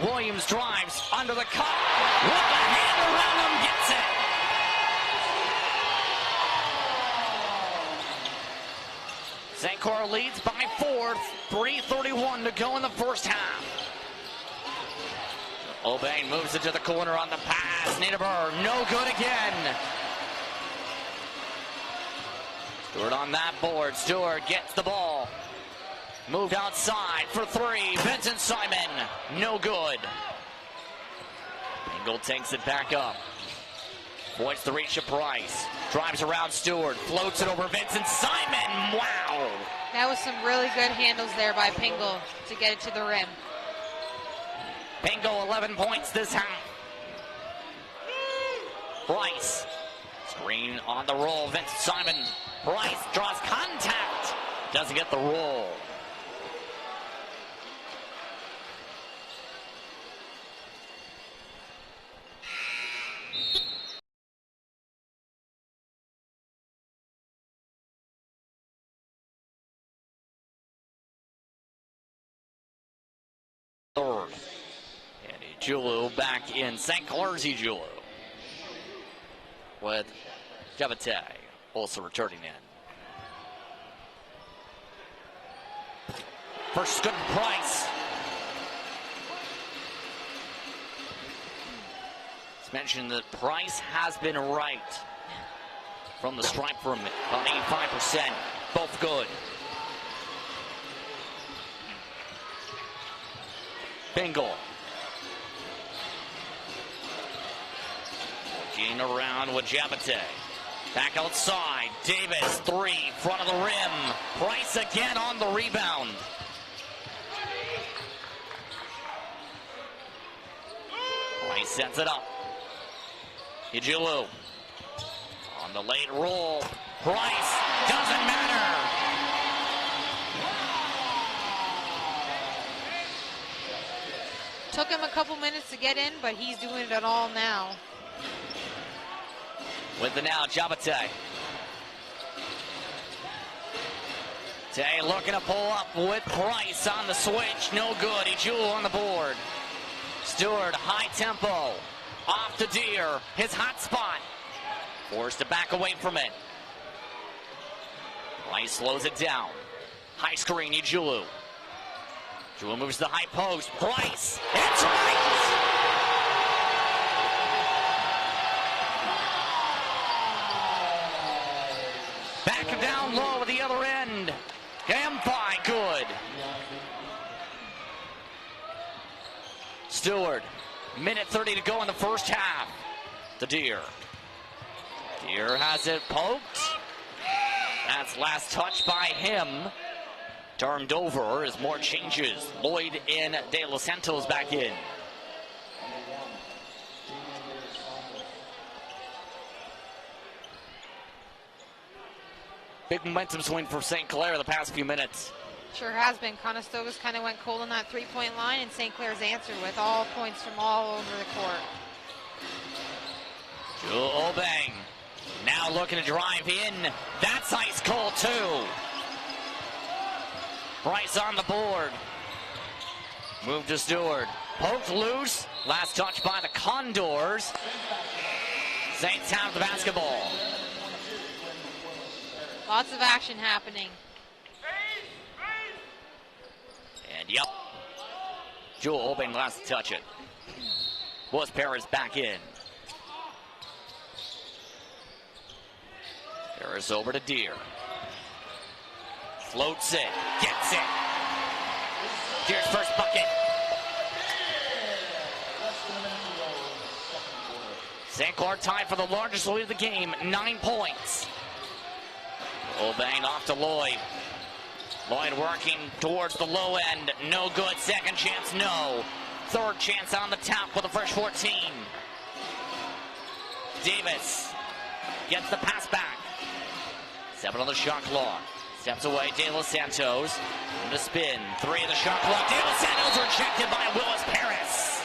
Williams drives under the cup. With the hand around him, gets it. St. Clair leads by 4, 3:31 to go in the first half. Obang moves it to the corner on the pass. Nienaber, no good again. Stewart on that board. Stewart gets the ball. Moved outside for 3. Vincent Simon, no good. Pingle takes it back up. Points the reach of Price. Drives around Stewart. Floats it over Vincent Simon. Wow. That was some really good handles there by Pingle to get it to the rim. Pingle 11 points this half. Price. Screen on the roll. Vincent Simon. Price draws contact. Doesn't get the roll. Third. And Ijulu back in St. Clair's Ijulu. With Javate also returning in. First good Price. It's mentioned that Price has been right from the stripe from about 85%. Both good. Pingle. Looking around with Javate. Back outside, Davis, 3, front of the rim. Price again on the rebound. Price sets it up. Ijulu on the late roll. Price, doesn't matter. Took him a couple minutes to get in, but he's doing it all now. With the now, Jabate. Tay looking to pull up with Price on the switch. No good. Ijulu on the board. Stewart, high tempo. Off to Deere. His hot spot. Forced to back away from it. Price slows it down. High screen, Ijulu. Ijulu moves to the high post. Price. It's right. Back down low at the other end. Gamfi, good. Stewart, minute 30 to go in the first half. To Deere. Deere has it poked. That's last touch by him. Turned over as more changes. Lloyd and De Los Santos back in. Big momentum swing for St. Clair the past few minutes. Sure has been. Conestoga's kind of went cold on that three-point line, and St. Clair's answered with all points from all over the court. Jewel Obeng now looking to drive in. That's ice cold too. Price on the board. Move to Stewart. Poked loose. Last touch by the Condors. Saints have the basketball. Lots of action happening. And yep. Jewel Obeng last to touch it. Was Paris back in. Paris over to Deere. Floats it. Gets it. Deere's first bucket. St. Clair tied for the largest lead of the game. 9 points. Obeng off to Lloyd. Lloyd working towards the low end. No good. Second chance, no. Third chance on the tap with a fresh 14. Davis gets the pass back. 7 on the shot clock. Steps away, De Los Santos. And the spin. 3 in the shot clock. De Los Santos rejected by Willis Paris.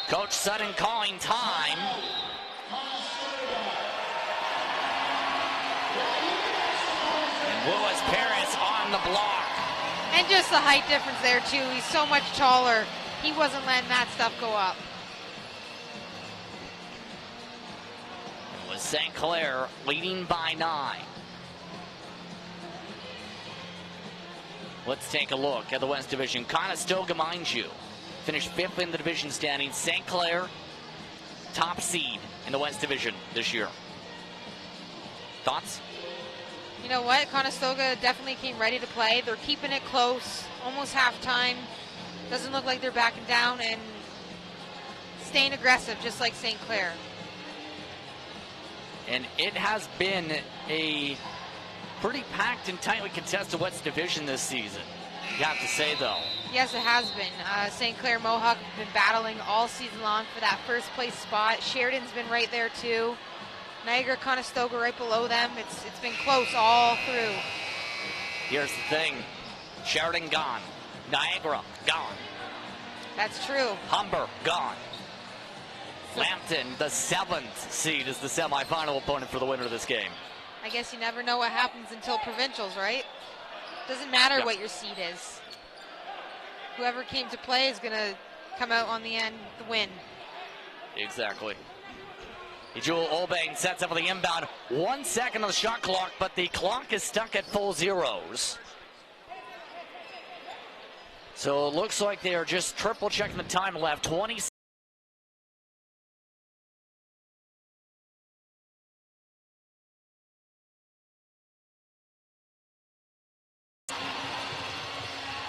Coach Sutton calling time. And Willis Paris on the block. And just the height difference there, too. He's so much taller. He wasn't letting that stuff go up. St. Clair leading by 9. Let's take a look at the West Division. Conestoga, mind you, finished 5th in the division standings. St. Clair, top seed in the West Division this year. Thoughts? You know what? Conestoga definitely came ready to play. They're keeping it close, almost halftime. Doesn't look like they're backing down and staying aggressive, just like St. Clair. And it has been a pretty packed and tightly contested West Division this season. You have to say, though. Yes, it has been. St. Clair Mohawk have been battling all season long for that first place spot. Sheridan's been right there, too. Niagara, Conestoga right below them. It's been close all through. Here's the thing. Sheridan gone. Niagara gone. That's true. Humber gone. Lambton, the 7th seed, is the semifinal opponent for the winner of this game. I guess you never know what happens until provincials, right? Doesn't matter what your seed is. Whoever came to play is going to come out on the end, the win. Exactly. Jewel Obeng sets up for the inbound. 1 second on the shot clock, but the clock is stuck at full zeros. So it looks like they are just triple checking the time left. 20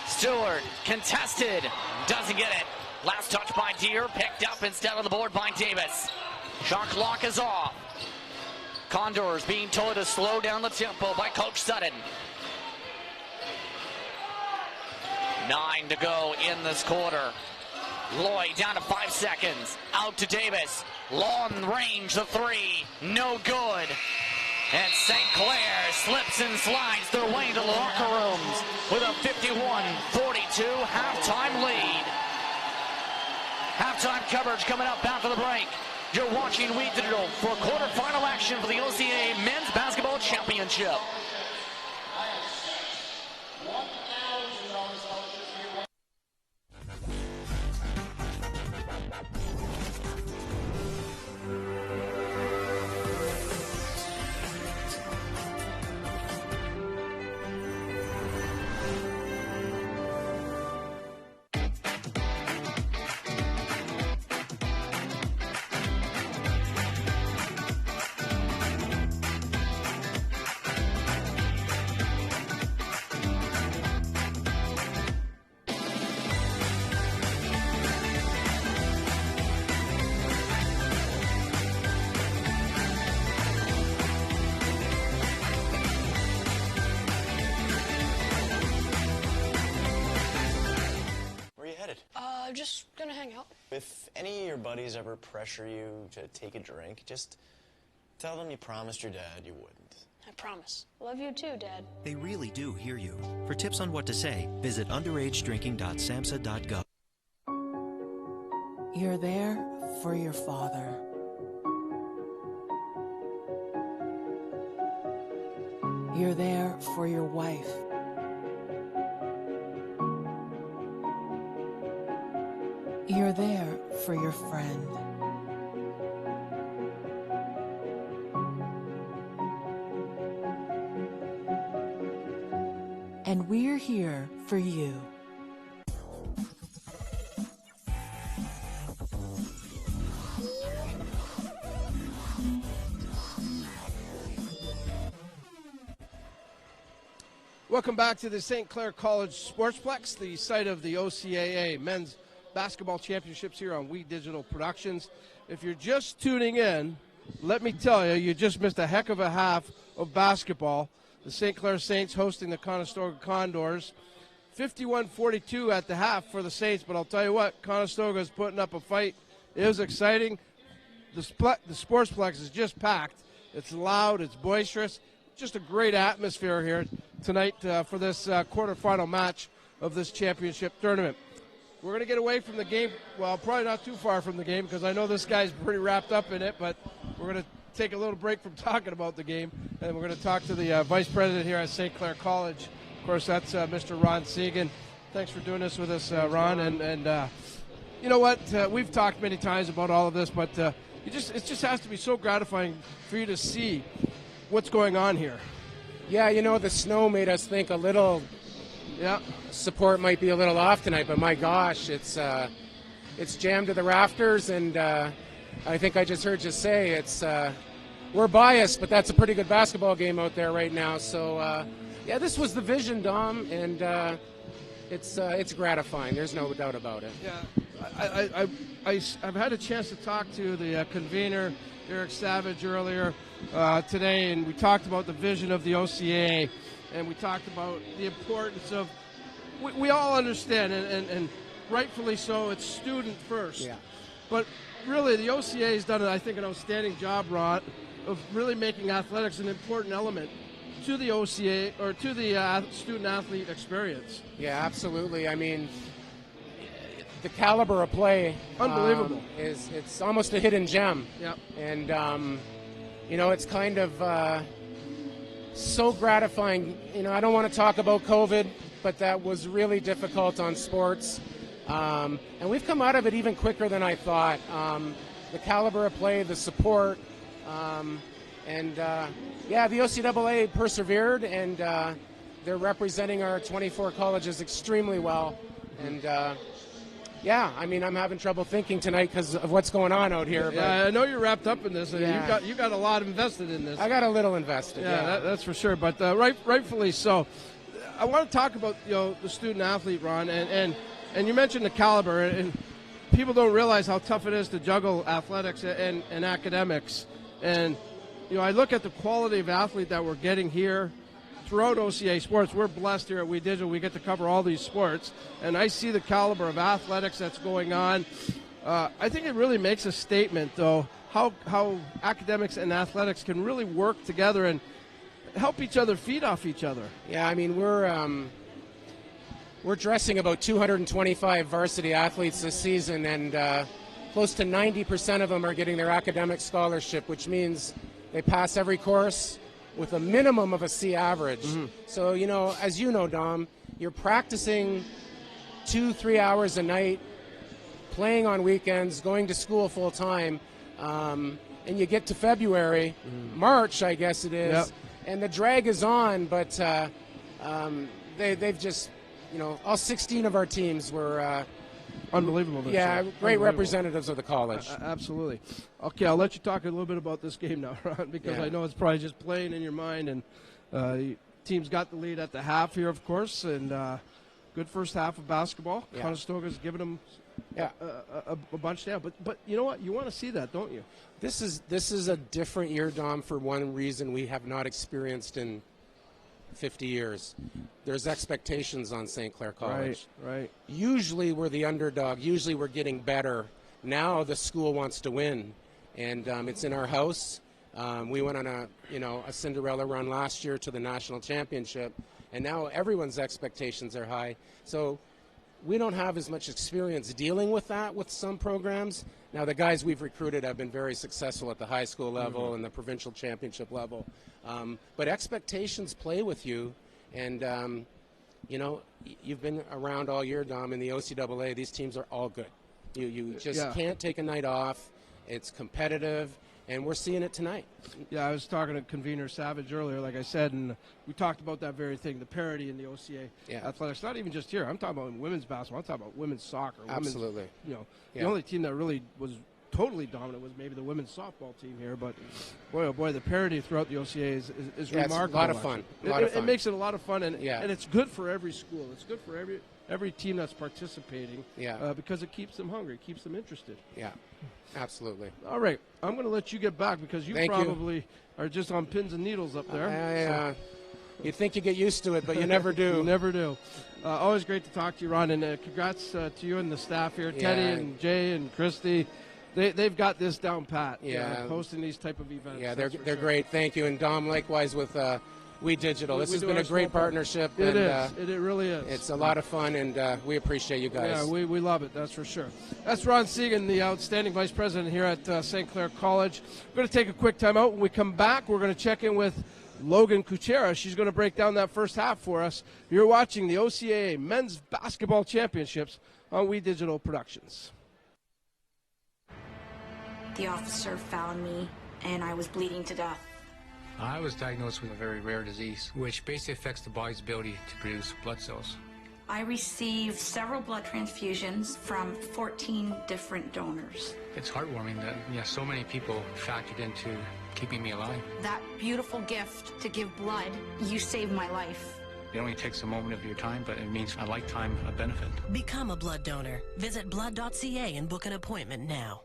Stewart, contested, doesn't get it. Last touch by Deere, picked up instead on the board by Davis. Shot clock is off. Condors being told to slow down the tempo by Coach Sutton. 9 to go in this quarter. Lloyd down to 5 seconds. Out to Davis. Long range, the three. No good. And St. Clair slips and slides their way to the locker rooms with a 51-42 halftime lead. Halftime coverage coming up after the break. You're watching We Digital for quarterfinal action for the OCAA Men's Basketball Championship. Just gonna hang out. If any of your buddies ever pressure you to take a drink, just tell them you promised your dad you wouldn't. I promise. Love you too, Dad. They really do hear you. For tips on what to say, visit underagedrinking.samhsa.gov. You're there for your father. You're there for your wife. You're there for your friend. And we're here for you. Welcome back to the St. Clair College Sportsplex, the site of the OCAA Men's Basketball Championships here on We Digital Productions. If you're just tuning in, let me tell you, you just missed a heck of a half of basketball. The St. Clair Saints hosting the Conestoga Condors. 51-42 at the half for the Saints, but I'll tell you what, Conestoga is putting up a fight. It was exciting. The Sportsplex is just packed. It's loud, it's boisterous. Just a great atmosphere here tonight for this quarterfinal match of this championship tournament. We're going to get away from the game. Well, probably not too far from the game because I know this guy's pretty wrapped up in it, but we're going to take a little break from talking about the game, and we're going to talk to the vice president here at St. Clair College. Of course, that's Mr. Ron Segan. Thanks for doing this with us, Ron. And you know what? We've talked many times about all of this, but it just has to be so gratifying for you to see what's going on here. Yeah, you know, the snow made us think a little support might be a little off tonight, but my gosh, it's jammed to the rafters, and I think I just heard you say it's we're biased, but that's a pretty good basketball game out there right now. So yeah, this was the vision, Dom, and it's gratifying. There's no doubt about it. Yeah, I've had a chance to talk to the convener, Eric Savage, earlier today, and we talked about the vision of the OCAA, and we talked about the importance of, we all understand, and rightfully so, it's student first. Yeah. But really, the OCAA has done, I think, an outstanding job, Ron, of really making athletics an important element to the OCAA, or to the student-athlete experience. Yeah, absolutely. I mean, the caliber of play, unbelievable, it's almost a hidden gem. Yeah. And you know, it's kind of so gratifying. You know, I don't want to talk about COVID, but that was really difficult on sports. And we've come out of it even quicker than I thought. The caliber of play, the support, and yeah, the OCAA persevered, and they're representing our 24 colleges extremely well. And yeah, I mean, I'm having trouble thinking tonight because of what's going on out here. Yeah, I know you're wrapped up in this. Yeah. You got a lot invested in this. I got a little invested. Yeah, that's for sure. But rightfully so. I want to talk about the student athlete, Ron, and you mentioned the caliber, and people don't realize how tough it is to juggle athletics and academics. And, I look at the quality of athlete that we're getting here throughout OCA sports. We're blessed here at We Digital. We get to cover all these sports. And I see the caliber of athletics that's going on. I think it really makes a statement, though, how academics and athletics can really work together and help each other feed off each other. Yeah, I mean, we're dressing about 225 varsity athletes this season, and close to 90% of them are getting their academic scholarship, which means they pass every course with a minimum of a C average. Mm-hmm. So, as you know, Dom, you're practicing 2-3 hours a night, playing on weekends, going to school full time, and you get to February, March, I guess it is, Yep. and the drag is on, but they've just, all 16 of our teams were unbelievable. Yeah, great representatives of the college. Absolutely. Okay, I'll let you talk a little bit about this game now, Ron, because Yeah. I know it's probably just playing in your mind. And team's got the lead at the half here, of course, and good first half of basketball. Yeah. Conestoga's giving them Yeah. a bunch now. But you know what? You want to see that, don't you? This is a different year, Dom, for one reason we have not experienced in 50 years. There's expectations on St. Clair College. Right. Usually we're the underdog. Usually we're getting better. Now the school wants to win, and it's in our house. We went on a Cinderella run last year to the national championship, and now everyone's expectations are high. So we don't have as much experience dealing with that with some programs. Now the guys we've recruited have been very successful at the high school level and the provincial championship level. But expectations play with you, and you've been around all year, Dom, in the OCAA. These teams are all good. You just can't take a night off. It's competitive, and we're seeing it tonight. Yeah, I was talking to Convener Savage earlier, like I said, and we talked about that very thing, the parity in the OCA athletics. Not even just here. I'm talking about women's basketball. I'm talking about women's soccer. Absolutely. The only team that really was totally dominant was maybe the women's softball team here, but boy, oh boy, the parity throughout the OCA is remarkable. It's a lot of fun. It makes it a lot of fun, and it's good for every school. It's good for every team that's participating because it keeps them hungry, keeps them interested. Yeah, absolutely. All right, I'm going to let you get back because you probably are just on pins and needles up there. You think you get used to it, but you never do. You never do. Always great to talk to you, Ron, and congrats to you and the staff here, Teddy and Jay and Christy. They've got this down pat. Hosting these type of events. Yeah, they're great. Thank you, and Dom, likewise with We Digital. This has been a great partnership. It really is. It's a lot of fun, and we appreciate you guys. Yeah, we love it. That's for sure. That's Ron Segan, the outstanding vice president here at St. Clair College. We're going to take a quick time out. When we come back, we're going to check in with Logan Kuchera. She's going to break down that first half for us. You're watching the OCAA Men's Basketball Championships on We Digital Productions. The officer found me, and I was bleeding to death. I was diagnosed with a very rare disease, which basically affects the body's ability to produce blood cells. I received several blood transfusions from 14 different donors. It's heartwarming that so many people factored into keeping me alive. That beautiful gift to give blood, you saved my life. It only takes a moment of your time, but it means a lifetime of benefit. Become a blood donor. Visit blood.ca and book an appointment now.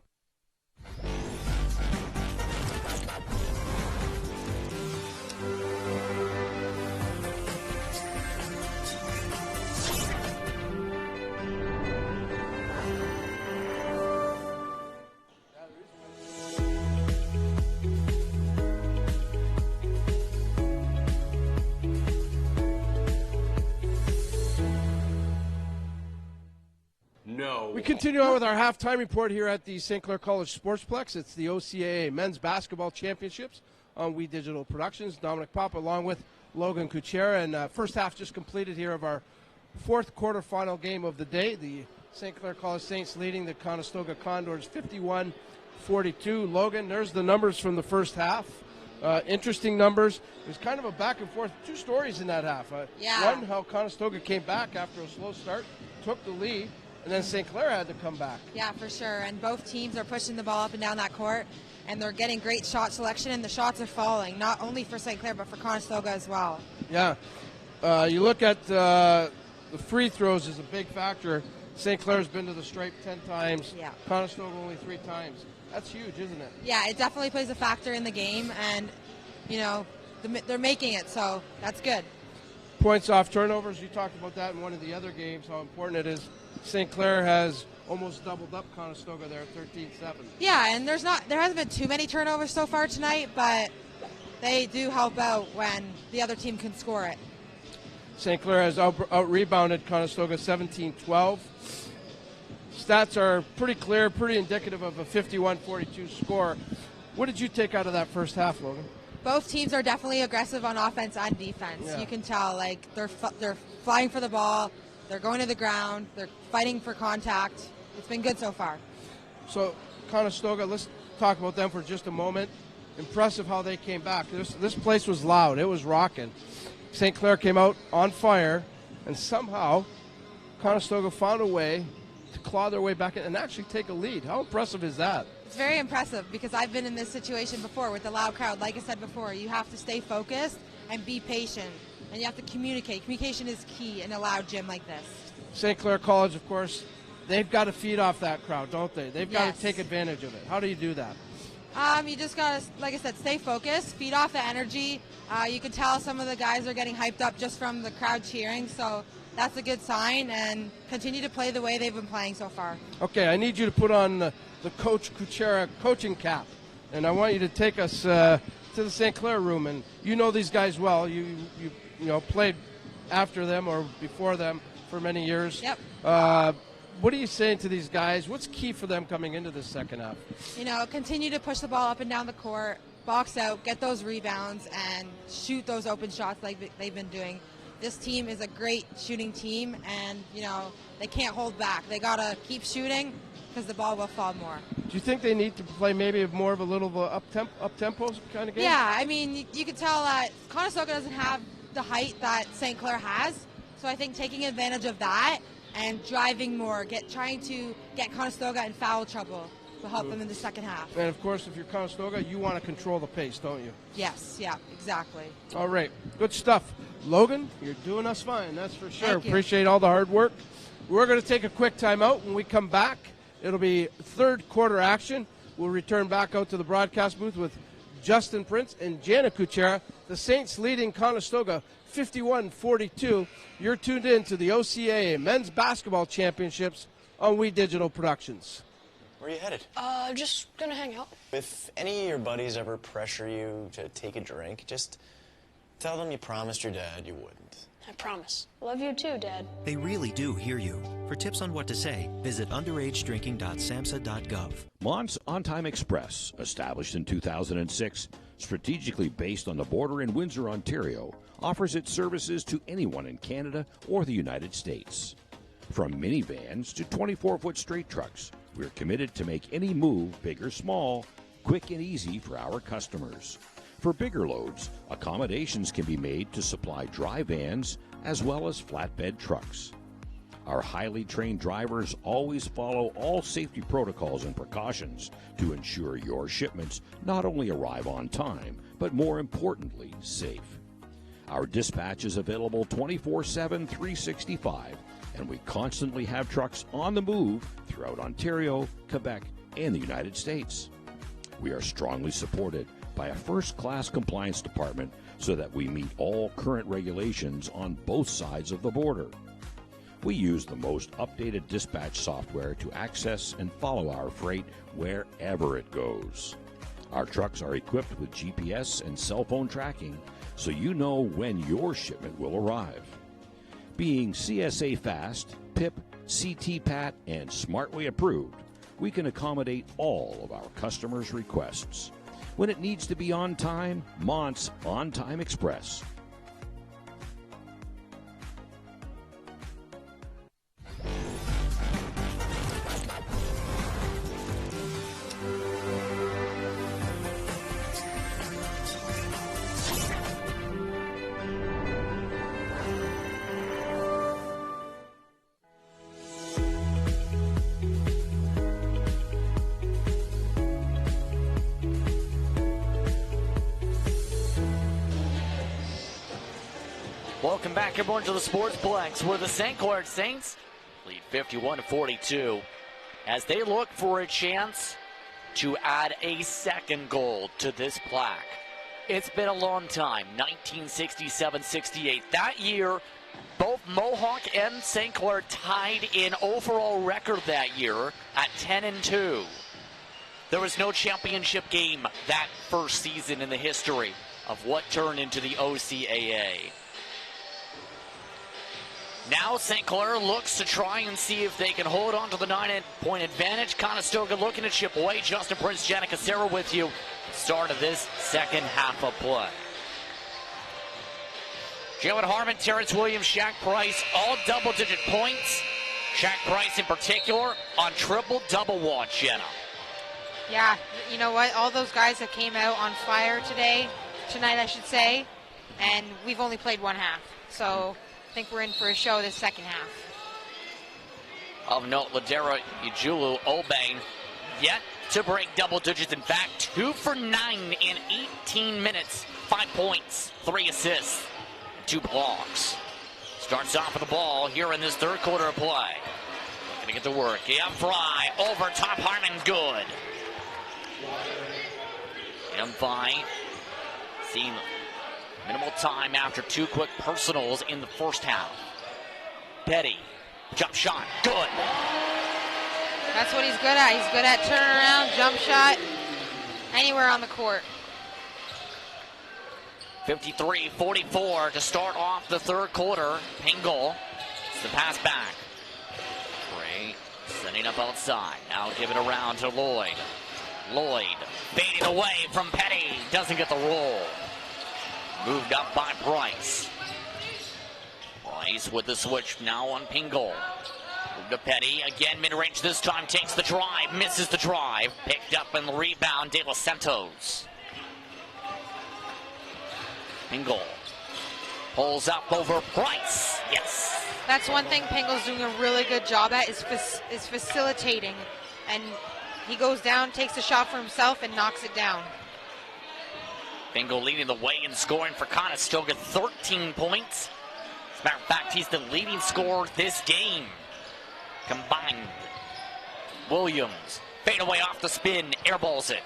We continue on with our halftime report here at the St. Clair College Sportsplex. It's the OCAA Men's Basketball Championships on We Digital Productions. Dominic Papa along with Logan Kuchera. And first half just completed here of our fourth quarterfinal game of the day. The St. Clair College Saints leading the Conestoga Condors 51-42. Logan, there's the numbers from the first half. Interesting numbers. It was kind of a back and forth. Two stories in that half. One, how Conestoga came back after a slow start, took the lead, and then St. Clair had to come back. Yeah, for sure. And both teams are pushing the ball up and down that court, and they're getting great shot selection, and the shots are falling, not only for St. Clair, but for Conestoga as well. Yeah. You look at the free throws is a big factor. St. Clair's been to the stripe 10 times. Yeah. Conestoga only 3 times. That's huge, isn't it? Yeah, it definitely plays a factor in the game, and, you know, they're making it, so that's good. Points off turnovers, you talked about that in one of the other games, how important it is. St. Clair has almost doubled up Conestoga there, 13-7. Yeah, and there hasn't been too many turnovers so far tonight, but they do help out when the other team can score it. St. Clair has out-rebounded Conestoga 17-12. Stats are pretty clear, pretty indicative of a 51-42 score. What did you take out of that first half, Logan? Both teams are definitely aggressive on offense and defense. Yeah. You can tell, like, they're flying for the ball, they're going to the ground, they're fighting for contact. It's been good so far. So, Conestoga, let's talk about them for just a moment. Impressive how they came back. This place was loud. It was rocking. St. Clair came out on fire, and somehow Conestoga found a way to claw their way back in and actually take a lead. How impressive is that? It's very impressive because I've been in this situation before with the loud crowd. Like I said before, you have to stay focused and be patient, and you have to communicate. Communication is key in a loud gym like this. St. Clair College, of course, they've got to feed off that crowd, don't they? They've got Yes. to take advantage of it. How do you do that? You just got to, like I said, stay focused, feed off the energy. You can tell some of the guys are getting hyped up just from the crowd cheering, so that's a good sign, and continue to play the way they've been playing so far. Okay, I need you to put on the Coach Kuchera coaching cap, and I want you to take us to the St. Clair room. And you know these guys well. You played after them or before them for many years. Yep. What are you saying to these guys? What's key for them coming into the second half? Continue to push the ball up and down the court, box out, get those rebounds, and shoot those open shots like they've been doing. This team is a great shooting team, and, they can't hold back. They got to keep shooting because the ball will fall more. Do you think they need to play maybe more of a little up-tempo kind of game? Yeah, I mean, you can tell that Conestoga doesn't have the height that St. Clair has, so I think taking advantage of that and driving more, trying to get Conestoga in foul trouble will help them in the second half. And, of course, if you're Conestoga, you want to control the pace, don't you? Yes, yeah, exactly. All right, good stuff. Logan, you're doing us fine, that's for sure. Thank you. Appreciate all the hard work. We're going to take a quick timeout. When we come back, it'll be third quarter action. We'll return back out to the broadcast booth with Justin Prince and Jana Kuchera. The Saints leading Conestoga 51-42. You're tuned in to the OCAA Men's Basketball Championships on We Digital Productions. Where are you headed? Just gonna hang out. If any of your buddies ever pressure you to take a drink, just tell them you promised your dad you wouldn't. I promise. Love you too, Dad. They really do hear you. For tips on what to say, visit underagedrinking.samhsa.gov. Mont's On-Time Express, established in 2006, strategically based on the border in Windsor, Ontario, offers its services to anyone in Canada or the United States. From minivans to 24-foot straight trucks, we're committed to make any move, big or small, quick and easy for our customers. For bigger loads, accommodations can be made to supply dry vans as well as flatbed trucks. Our highly trained drivers always follow all safety protocols and precautions to ensure your shipments not only arrive on time, but more importantly, safe. Our dispatch is available 24/7, 365, and we constantly have trucks on the move throughout Ontario, Quebec, and the United States. We are strongly supported by a first-class compliance department so that we meet all current regulations on both sides of the border. We use the most updated dispatch software to access and follow our freight wherever it goes. Our trucks are equipped with GPS and cell phone tracking so you know when your shipment will arrive. Being CSA Fast, PIP, CTPAT, and Smartway approved, we can accommodate all of our customers' requests. When it needs to be on time, Mont's On-Time Express. Welcome back, everyone, to the Sportsplex, where the St. Clair Saints Lead 51-42 as they look for a chance to add a second goal to this plaque. It's been a long time, 1967-68. That year, both Mohawk and St. Clair tied in overall record that year at 10-2. There was no championship game that first season in the history of what turned into the OCAA. Now St. Clair looks to try and see if they can hold on to the 9-point advantage. Conestoga looking to chip away. Justin Prince, Janica Serra with you. Start of this second half of play. Jalen Harmon, Terrence Williams, Shaq Price, all double-digit points. Shaq Price in particular on triple-double watch, Jenna. Yeah, you know what? All those guys that came out on fire tonight I should say, and we've only played one half. So I think we're in for a show this second half. Of note, Ladera Ujulu Obane yet to break double digits. In fact, 2 for 9 in 18 minutes. 5 points, 3 assists, 2 blocks. Starts off with the ball here in this third quarter of play. Gonna get to work. Fry over top Harmon, good. Fry seeing minimal time after 2 quick personals in the first half. Petty, jump shot, good. That's what he's good at. He's good at turnaround, jump shot, anywhere on the court. 53-44 to start off the third quarter. Pingle, it's the pass back. Gray setting up outside. Now give it around to Lloyd. Lloyd fading away from Petty. Doesn't get the roll. Moved up by Price. Price with the switch now on Pingle. Moved to Petty. Again, mid-range this time. Takes the drive. Misses the drive. Picked up in the rebound. De Los Santos. Pingle pulls up over Price. Yes. That's one thing Pingle's doing a really good job at is facilitating. And he goes down, takes a shot for himself, and knocks it down. Pingle leading the way in scoring for Conestoga, 13 points. As a matter of fact, he's the leading scorer this game. Combined. Williams, fade away off the spin, airballs it.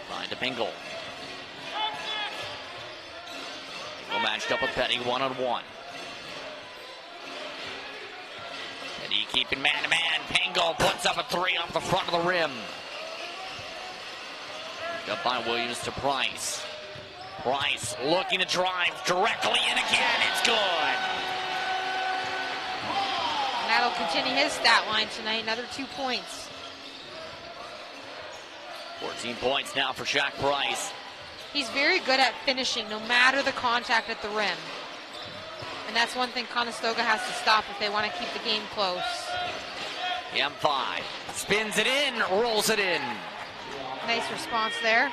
Find to Pingle. Pingle matched up with Petty, one-on-one. Petty keeping man-to-man. Pingle puts up a 3 off the front of the rim. Up by Williams to Price. Price looking to drive directly in again. It's good. And that'll continue his stat line tonight. Another 2 points. 14 points now for Shaq Price. He's very good at finishing no matter the contact at the rim. And that's one thing Conestoga has to stop if they want to keep the game close. M5 spins it in, rolls it in. Nice response there.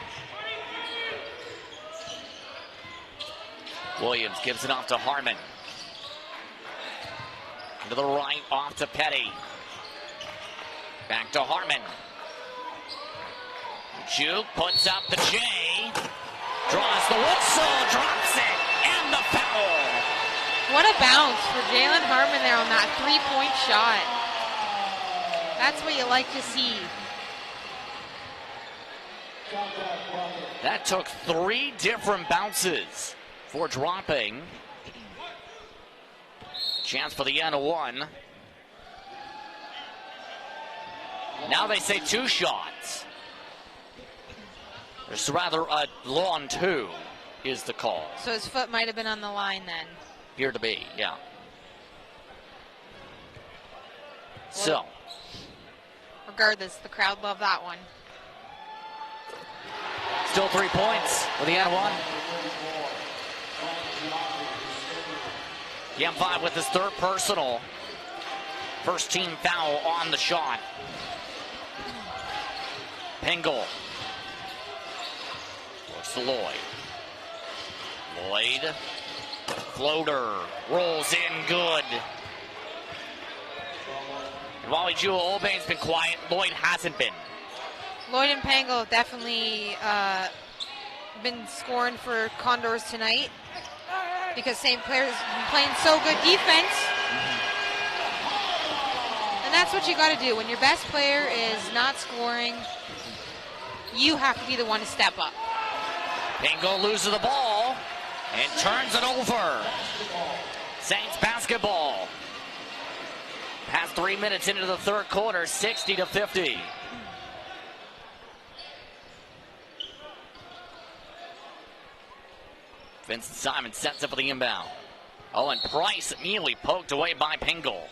Williams gives it off to Harmon. To the right, off to Petty. Back to Harmon. Juke puts up the J. Draws the whistle, drops it, and the foul. What a bounce for Jalen Harmon there on that 3-point shot. That's what you like to see. That took 3 different bounces for dropping. Chance for the end of 1. Now they say 2 shots. There's rather a long 2 is the call. So his foot might have been on the line then. Appeared to be, yeah. So. Regardless, the crowd loved that one. Still 3 points with the end 1. M5 with his 3rd personal. First team foul on the shot. Pingle. Looks to Lloyd. Lloyd. Floater. Rolls in good. And while Jewel Olbane's been quiet, Lloyd hasn't been. Lloyd and Pangle definitely been scoring for Condors tonight because St. Clair's been playing so good defense. that's what you got to do. When your best player is not scoring, you have to be the one to step up. Bingo loses the ball and turns it over. Saints basketball. Past 3 minutes into the third quarter, 60-50. Vincent Simon sets up for the inbound. Oh, and Price immediately poked away by Pingle.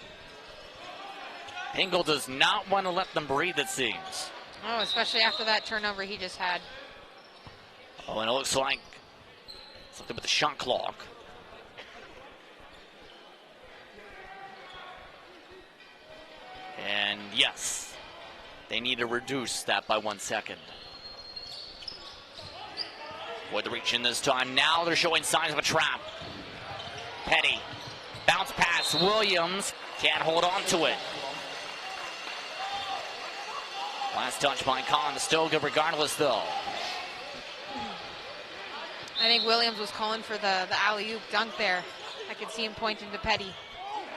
Pingle does not want to let them breathe, it seems. Oh, especially after that turnover he just had. Oh, and it looks like something with the shot clock. And yes, they need to reduce that by 1 second. With the reach in this time. Now they're showing signs of a trap. Petty. Bounce pass. Williams can't hold on to it. Last touch by Conestoga regardless, though. I think Williams was calling for the alley-oop dunk there. I could see him pointing to Petty.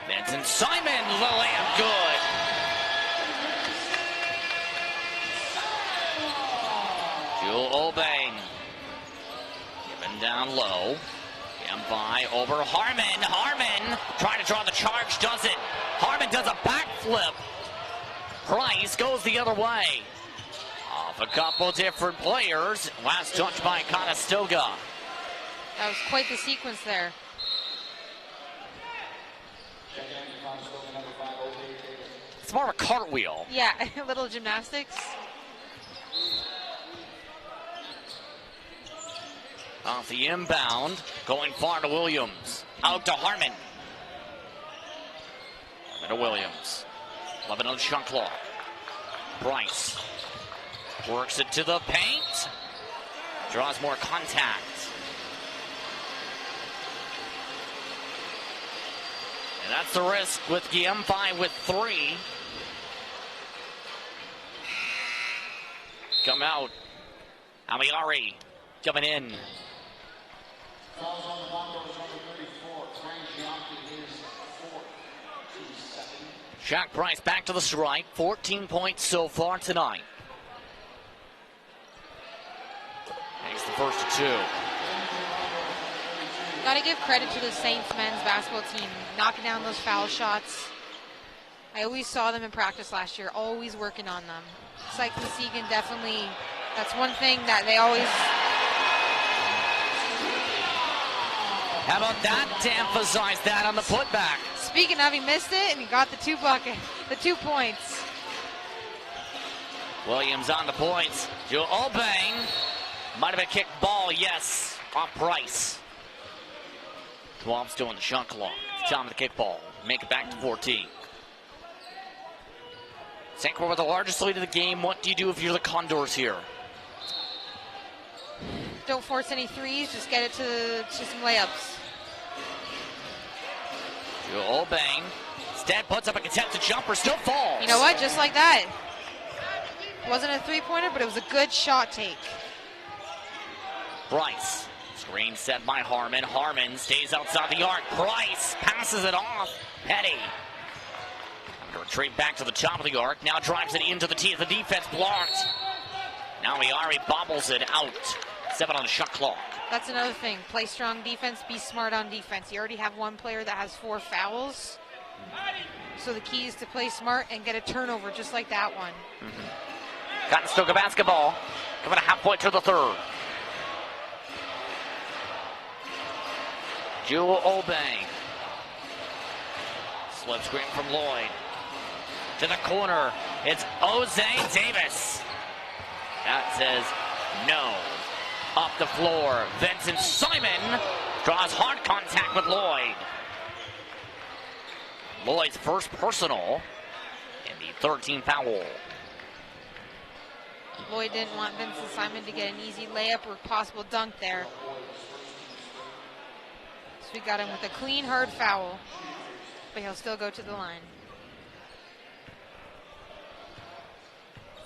Vincent Simon, the layup good. Jewel Obeng. Given down low. By over Harmon. Harmon trying to draw the charge, doesn't. Harmon does a backflip. Price goes the other way. Off a couple different players. Last touch by Conestoga. That was quite the sequence there. It's more of a cartwheel. Yeah, a little gymnastics. Off the inbound, going far to Williams. Out to Harmon. Harmon to Williams. 11 on the shot clock. Price works it to the paint. Draws more contact. And that's the risk with Giemfi with 3. Come out. Amiari coming in. Shaq Price back to the strike. 14 points so far tonight. Makes the first of 2. Got to give credit to the Saints men's basketball team, knocking down those foul shots. I always saw them in practice last year, always working on them. Sykes and Segan definitely, that's one thing that they always... How about that to emphasize that on the putback? Speaking of, he missed it and he got the 2 points. Williams on the points. Joe Obeng. Might have been a kick ball, yes, off Price. 12 still in the shot clock. It's time of the kick ball. Make it back to 14. St. Clair with the largest lead of the game. What do you do if you're the Condors here? Don't force any threes, just get it to some layups. Joe Obeng. Instead puts up a contested jumper, still falls. You know what? Just like that. It wasn't a three-pointer, but it was a good shot take. Price. Screen set by Harmon. Harmon stays outside the arc. Price passes it off. Petty. Having to retreat back to the top of the arc. Now drives it into the tee. The defense blocked. Now Miari bobbles it out. 7 on the shot clock. That's another thing. Play strong defense, be smart on defense. You already have one player that has 4 fouls. So the key is to play smart and get a turnover just like that one. Conestoga basketball. Coming a half point to the third. Jewel Obeng. Slip screen from Lloyd. To the corner. It's Ozay Davis. That says no. Up the floor. Vincent Simon draws hard contact with Lloyd. Lloyd's first personal in the 13th foul. Lloyd didn't want Vincent Simon to get an easy layup or possible dunk there. So we got him with a clean, hard foul. But he'll still go to the line.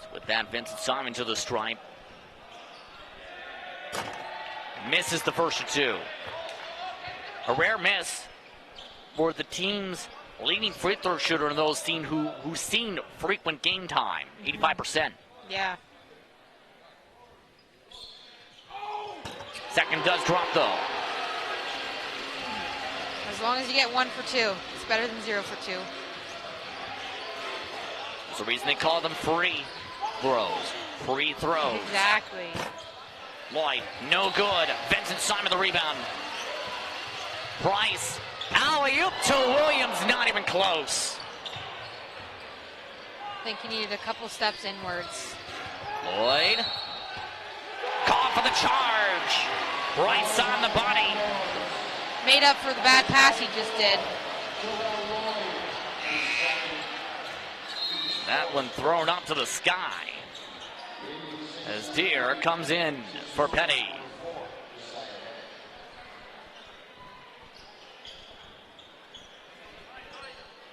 So with that, Vincent Simon to the stripe. Misses the first of 2. A rare miss for the team's leading free throw shooter in those who's seen frequent game time, 85%. Yeah. Second does drop, though. As long as you get 1 for 2, it's better than 0 for 2. That's the reason they call them free throws. Free throws. Exactly. Lloyd, no good. Vincent Simon the rebound. Price, alley-oop to Williams, not even close. I think he needed a couple steps inwards. Lloyd, call for the charge. Price on the body. Made up for the bad pass he just did. That one thrown up to the sky. As Deere comes in for Petty.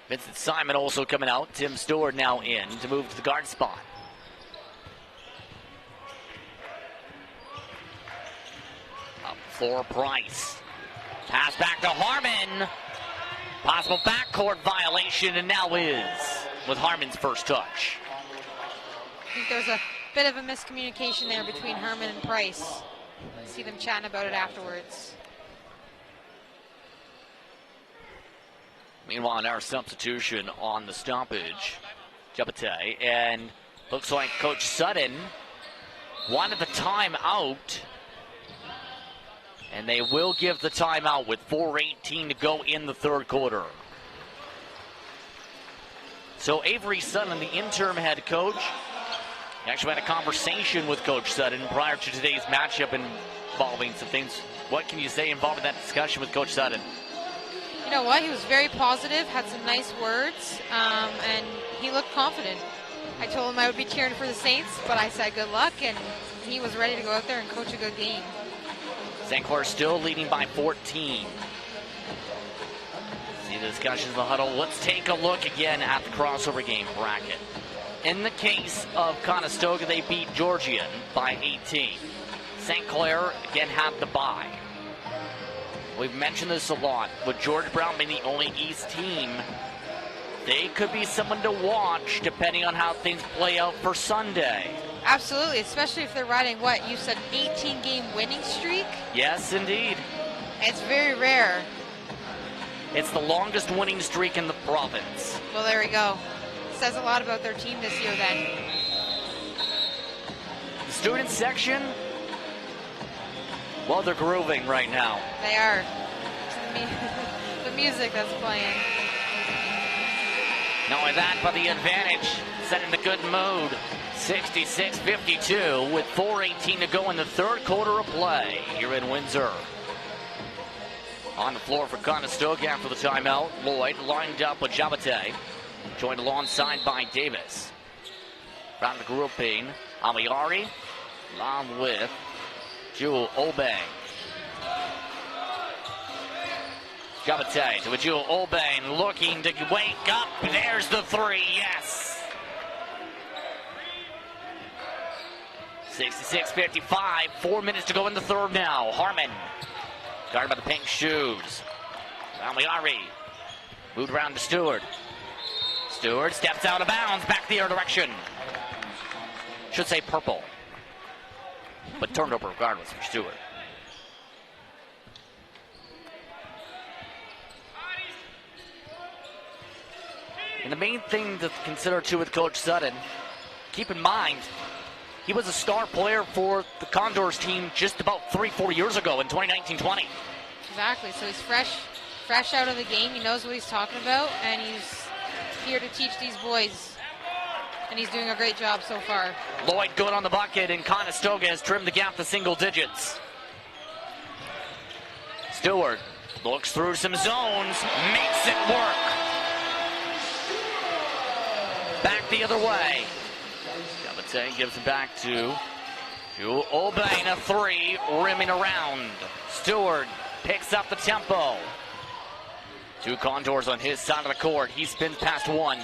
Vincent Simon also coming out. Tim Stewart now in to move to the guard spot. Up for Price. Pass back to Harmon. Possible backcourt violation, and now is with Harmon's first touch. I think there's a bit of a miscommunication there between Herman and Price. See them chatting about it afterwards. Meanwhile, an hour substitution on the stoppage. Jabate, and looks like Coach Sutton wanted the timeout. And they will give the timeout with 4:18 to go in the third quarter. So Avery Sutton, the interim head coach, actually had a conversation with Coach Sutton prior to today's matchup involving some things. What can you say involving that discussion with Coach Sutton? You know what? He was very positive, had some nice words, and he looked confident. I told him I would be cheering for the Saints, but I said good luck, and he was ready to go out there and coach a good game. St. Clair still leading by 14. See the discussions in the huddle. Let's take a look again at the crossover game bracket. In the case of Conestoga, they beat Georgian by 18. St. Clair again had the bye. We've mentioned this a lot. With George Brown being the only East team, they could be someone to watch depending on how things play out for Sunday. Absolutely, especially if they're riding, what, you said 18-game winning streak? Yes, indeed. It's very rare. It's the longest winning streak in the province. Well, there we go. Says a lot about their team this year then. The student section, well, they're grooving right now. They are. The music that's playing. Not only that, but the advantage, setting the good mood. 66-52 with 4:18 to go in the third quarter of play here in Windsor. On the floor for Conestoga after the timeout, Lloyd lined up with Jabate, joined alongside by Davis. Around the grouping, Amiari, along with Jewel Obeng. Jabate to Jewel Obeng, looking to wake up. There's the three, yes. 66-55, 4 minutes to go in the third now. Harmon, guarded by the pink shoes. Amiari moved around to Stewart. Stewart steps out of bounds, back the other direction. Should say purple, but turned over regardless for Stewart. And the main thing to consider too with Coach Sutton, keep in mind, he was a star player for the Condors team just about 3-4 years ago in 2019-20. Exactly, so he's fresh out of the game. He knows what he's talking about, and he's here to teach these boys. And he's doing a great job so far. Lloyd good on the bucket, and Conestoga has trimmed the gap to single digits. Stewart looks through some zones, makes it work. Back the other way. Jabate gives it back to Jewel Obeng, a three, rimming around. Stewart picks up the tempo. Two Condors on his side of the court. He spins past one.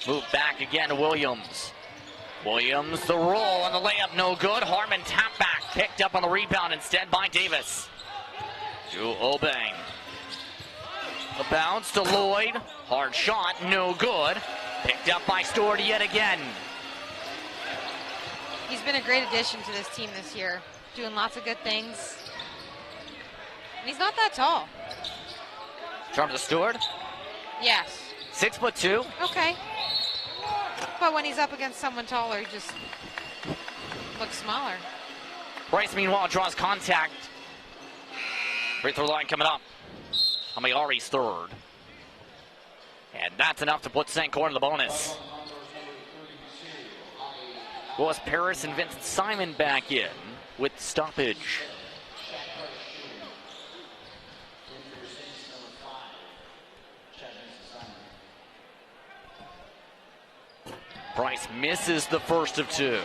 Move back again to Williams. Williams, the roll and the layup, no good. Harmon tap back, picked up on the rebound instead by Davis. Jewel Obeng. The bounce to Lloyd. Hard shot, no good. Picked up by Stewart yet again. He's been a great addition to this team this year, doing lots of good things. And he's not that tall. Turn to Stewart. Yes. 6'2". Okay. But when he's up against someone taller, he just looks smaller. Bryce, meanwhile, draws contact. Free throw line coming up. Amayari's third. And that's enough to put St. Clair in the bonus. Willis Paris and Vincent Simon back in with stoppage. Bryce misses the first of two.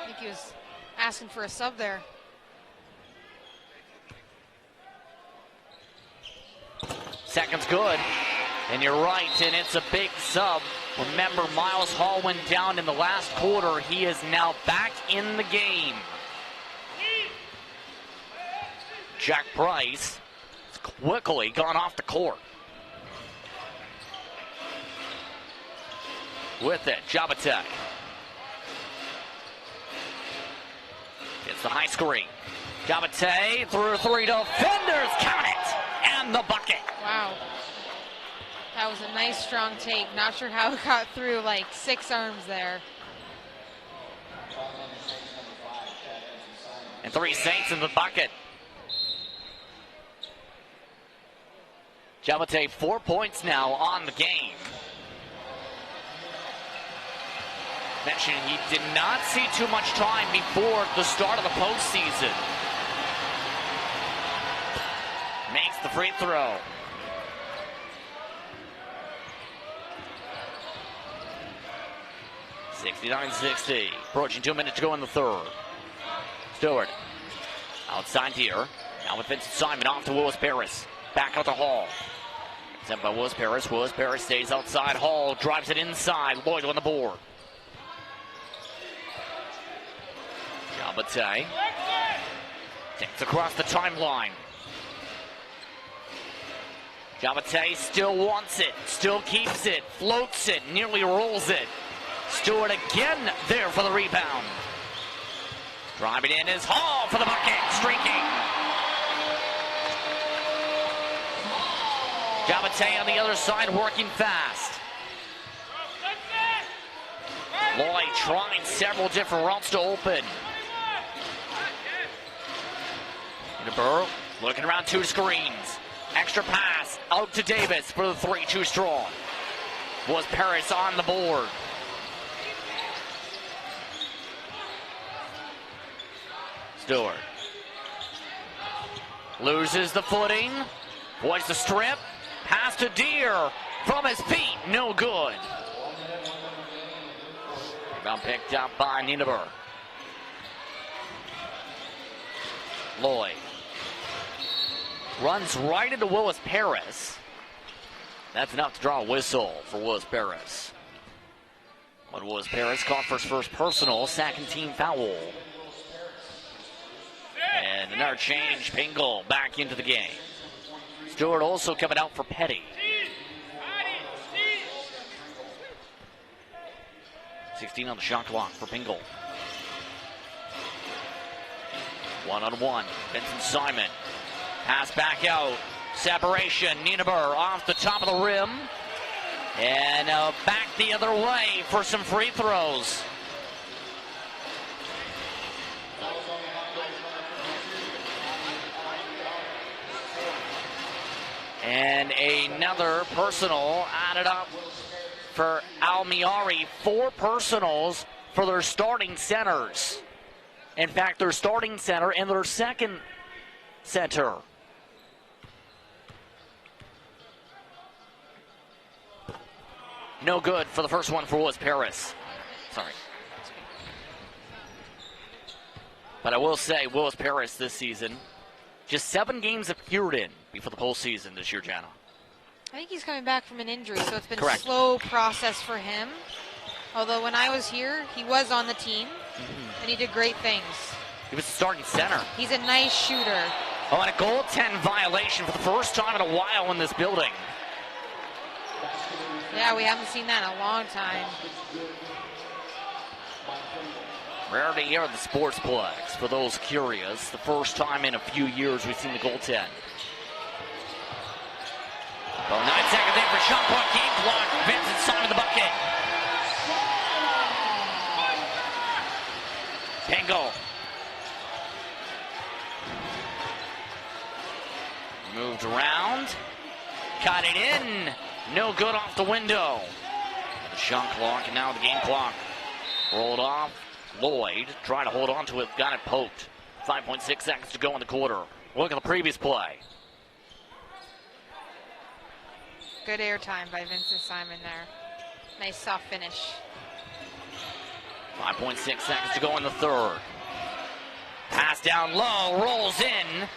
I think he was asking for a sub there. Second's good. And you're right, and it's a big sub. Remember, Miles Hall went down in the last quarter. He is now back in the game. Jack Price has quickly gone off the court. With it, Jabatek. It's the high screen. Jabate through three defenders, count it, and the bucket. Wow. That was a nice, strong take. Not sure how it got through like 6 arms there. And 3 Saints in the bucket. Jabate 4 points now on the game. Mentioned he did not see too much time before the start of the postseason. Makes the free throw. (69-60). Approaching 2 minutes to go in the third. Stewart outside here. Now with Vincent Simon off to Willis Paris. Back out to Hall. Sent by Willis Paris. Willis Paris stays outside. Hall drives it inside. Lloyd on the board. Jabate takes across the timeline. Jabate still wants it, still keeps it, floats it, nearly rolls it. Stewart again there for the rebound. Driving in is Hall for the bucket, streaking. Jabate on the other side working fast. Lloyd trying several different routes to open. Burrow looking around 2 screens. Extra pass out to Davis for the 3, too strong. Was Paris on the board. Stewart loses the footing. Avoids the strip. Pass to Deere from his feet. No good. Rebound picked up by Nienaber. Lloyd runs right into Willis Paris. That's enough to draw a whistle for Willis Paris. But Willis Paris caught for his first personal, second team foul. And another change, Pingle back into the game. Stewart also coming out for Petty. 16 on the shot clock for Pingle. 1-on-1, Vincent Simon. Pass back out. Separation. Nienaber off the top of the rim. And back the other way for some free throws. And another personal added up for Almiari. 4 personals for their starting centers. In fact, their starting center and their second center. No good for the first one for Willis Paris. Sorry. But I will say, Willis Paris this season, just 7 games appeared in before the postseason this year, Jana. I think he's coming back from an injury, so it's been Correct. a slow process for him. Although when I was here, he was on the team, and he did great things. He was the starting center. He's a nice shooter. Oh, and a goaltend violation for the first time in a while in this building. Yeah, we haven't seen that in a long time. Rarity here at the Sportsplex. For those curious, the first time in a few years we've seen the goaltend. Well, 9 seconds in for shot point, game clock. Vincent Simon the bucket. Pengel. Moved around. Got it in. No good off the window. The shot clock and now the game clock. Rolled off. Lloyd trying to hold on to it. Got it poked. 5.6 seconds to go in the quarter. Look at the previous play. Good airtime by Vincent Simon there. Nice soft finish. 5.6 seconds to go in the third. Pass down low, rolls in.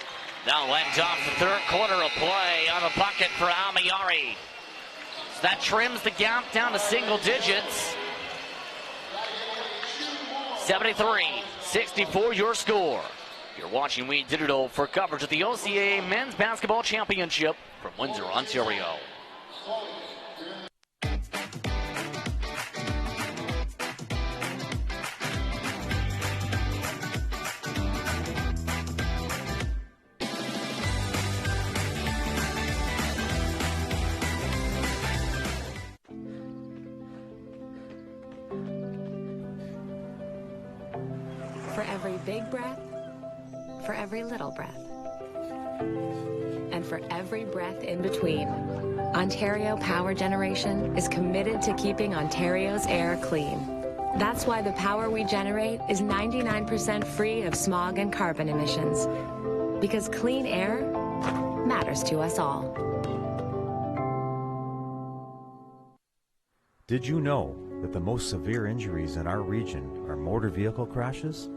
Now length off the third quarter of play on the bucket for Almayari. So that trims the gap down to single digits. 73-64 your score. You're watching We Digital for coverage of the OCAA Men's Basketball Championship from Windsor, Ontario. For every big breath, for every little breath, and for every breath in between, Ontario Power Generation is committed to keeping Ontario's air clean. That's why the power we generate is 99% free of smog and carbon emissions. Because clean air matters to us all. Did you know that the most severe injuries in our region are motor vehicle crashes?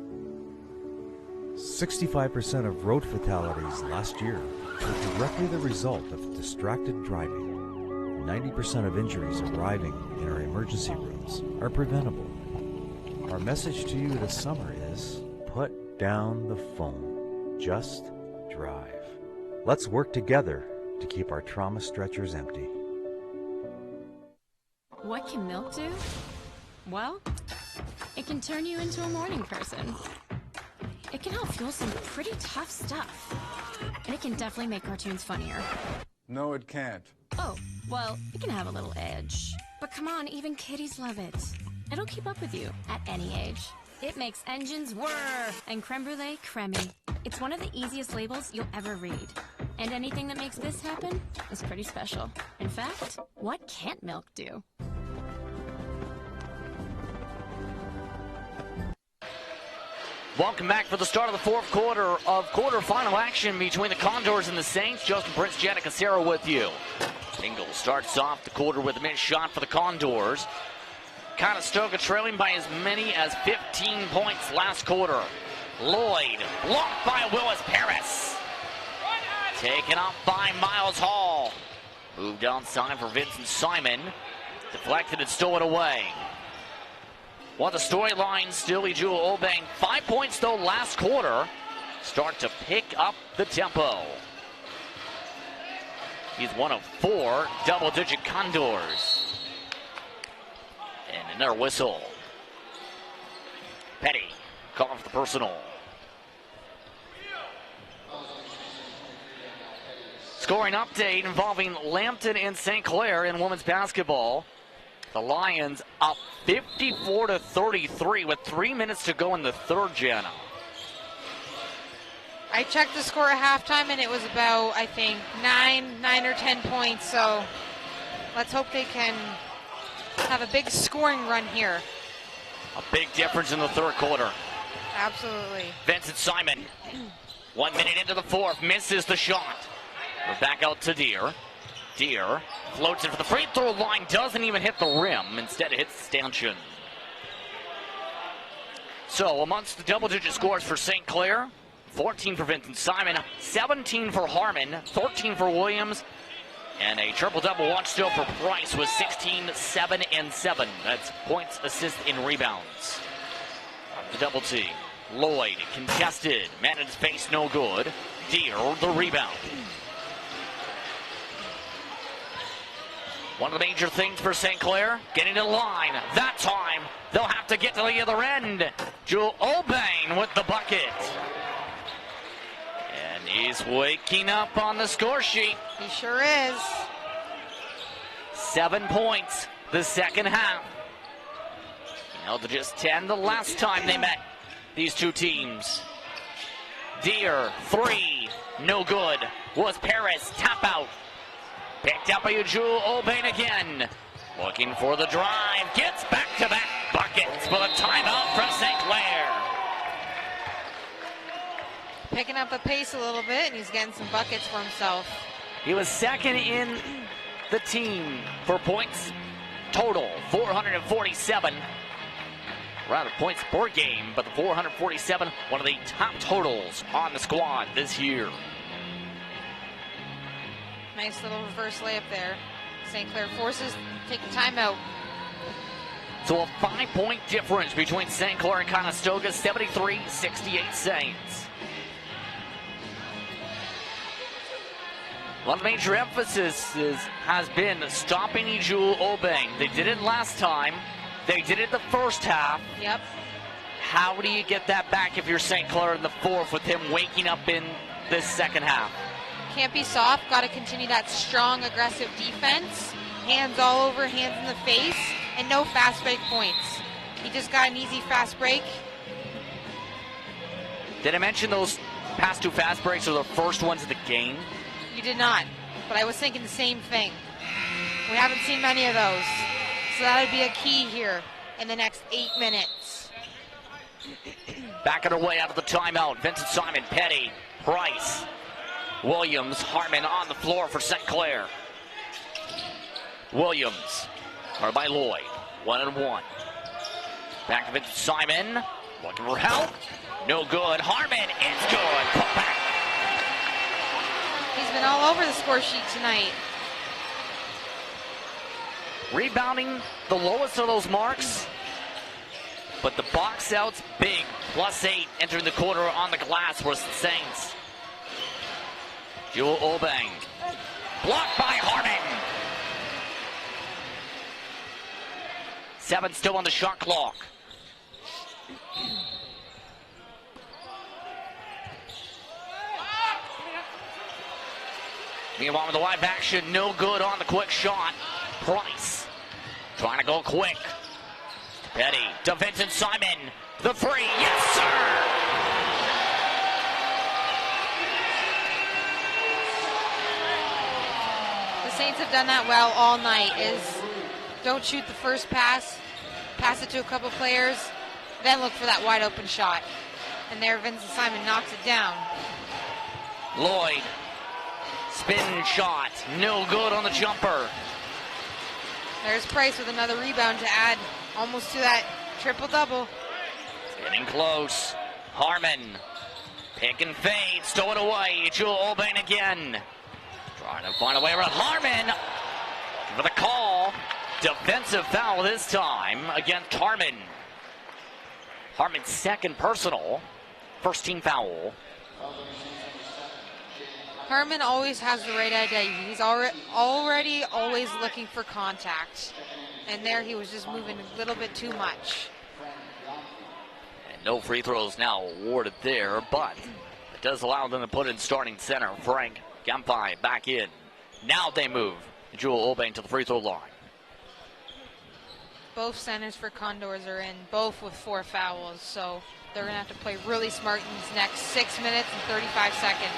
65% of road fatalities last year were directly the result of distracted driving. 90% of injuries arriving in our emergency rooms are preventable. Our message to you this summer is, put down the phone. Just drive. Let's work together to keep our trauma stretchers empty. What can milk do? Well, it can turn you into a morning person. It can help fuel some pretty tough stuff. And it can definitely make cartoons funnier. No, it can't. Oh, well, it can have a little edge. But come on, even kiddies love it. It'll keep up with you at any age. It makes engines whir and creme brulee cremmy. It's one of the easiest labels you'll ever read. And anything that makes this happen is pretty special. In fact, what can't milk do? Welcome back for the start of the fourth quarter of quarterfinal action between the Condors and the Saints. Justin Prince, Janet Casero with you. Ingle starts off the quarter with a missed shot for the Condors. Conestoga trailing by as many as 15 points last quarter. Lloyd blocked by Willis Paris. Taken up by Miles Hall. Moved outside for Vincent Simon. Deflected and stolen away. Well, the storyline still, Ejula Obeng. 5 points, though, last quarter. Start to pick up the tempo. He's one of 4 double-digit Condors. And another whistle. Petty calling for the personal. Scoring update involving Lambton and St. Clair in women's basketball. The Lions up 54-33 with 3 minutes to go in the third, Jana. I checked the score at halftime, and it was about, I think, 9 or 10 points. So let's hope they can have a big scoring run here. A big difference in the third quarter. Absolutely. Vincent Simon, 1 minute into the fourth, misses the shot. We're back out to Deere. Deere floats it for the free throw line, doesn't even hit the rim. Instead, it hits the stanchion. So, amongst the double-digit scores for St. Clair, 14 for Vincent Simon, 17 for Harmon, 13 for Williams, and a triple-double watch still for Price with 16, 7, and 7. That's points, assists, and rebounds. The double team. Lloyd contested, man in his face, no good. Deer, the rebound. One of the major things for St. Clair, getting to the line. That time, they'll have to get to the other end. Jewel O'Bain with the bucket. And he's waking up on the score sheet. He sure is. 7 points the second half. Held to just 10 the last time they met, these two teams. Deer, 3, no good. Was Paris, tap out. Picked up by Jewel O'Bain again. Looking for the drive, gets back-to-back buckets for the timeout from St. Clair. Picking up the pace a little bit, and he's getting some buckets for himself. He was second in the team for points total, 447. Rather points per game, but the 447, one of the top totals on the squad this year. Nice little reverse layup there. St. Clair forces, take the timeout. So a 5-point difference between St. Clair and Conestoga, 73-68 Saints. One of the major emphasis has been stopping Jewel O'Bain. They did it last time. They did it the first half. Yep. How do you get that back if you're St. Clair in the fourth with him waking up in this second half? Can't be soft. Got to continue that strong, aggressive defense. Hands all over, hands in the face, and no fast break points. He just got an easy fast break. Did I mention those past two fast breaks are the first ones of the game? You did not, but I was thinking the same thing. We haven't seen many of those. So that would be a key here in the next 8 minutes. Back on her way out of the timeout. Vincent Simon, Petty, Price, Williams, Hartman on the floor for St. Clair. Williams, guarded by Lloyd, 1-on-1. Back to Vincent Simon, looking for help. No good. Hartman, it's good. Put back. He's been all over the score sheet tonight. Rebounding the lowest of those marks, but the box out's big. +8 entering the quarter on the glass for the Saints. Jewel O'Bain, blocked by Hartman. 7 still on the shot clock. Meanwhile, with the live action, no good on the quick shot. Price trying to go quick. Petty to Vincent Simon. The three, yes, sir! The Saints have done that well all night. Is don't shoot the first pass it to a couple players, then look for that wide open shot. And there Vincent Simon knocks it down. Lloyd, spin shot, no good on the jumper. There's Price with another rebound to add almost to that triple-double. Getting close. Harmon, pick and fade, stow it away. Jewel O'Bain again. Trying to find a way around Harmon. Looking for the call. Defensive foul this time against Harmon. Harmon's second personal. First team foul. Harmon always has the right idea. He's already always looking for contact. And there he was just moving a little bit too much. And no free throws now awarded there, but it does allow them to put in starting center. Frank Gampai back in. Now they move Jewel O'Bain to the free throw line. Both centers for Condors are in, both with 4 fouls. So they're going to have to play really smart in these next 6 minutes and 35 seconds.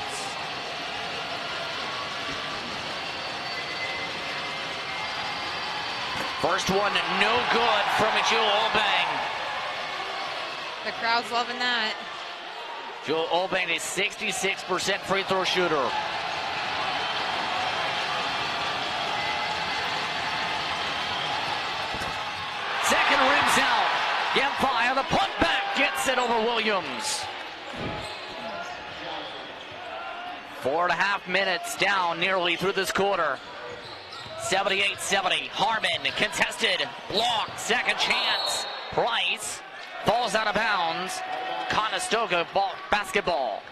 First one, no good from Jewel O'Bain. The crowd's loving that. Jewel O'Bain is 66% free throw shooter. Second rims out. Gampai, the putback gets it over Williams. 4.5 minutes down nearly through this quarter. 78-70. Harmon contested, blocked, second chance. Price falls out of bounds. Conestoga basketball.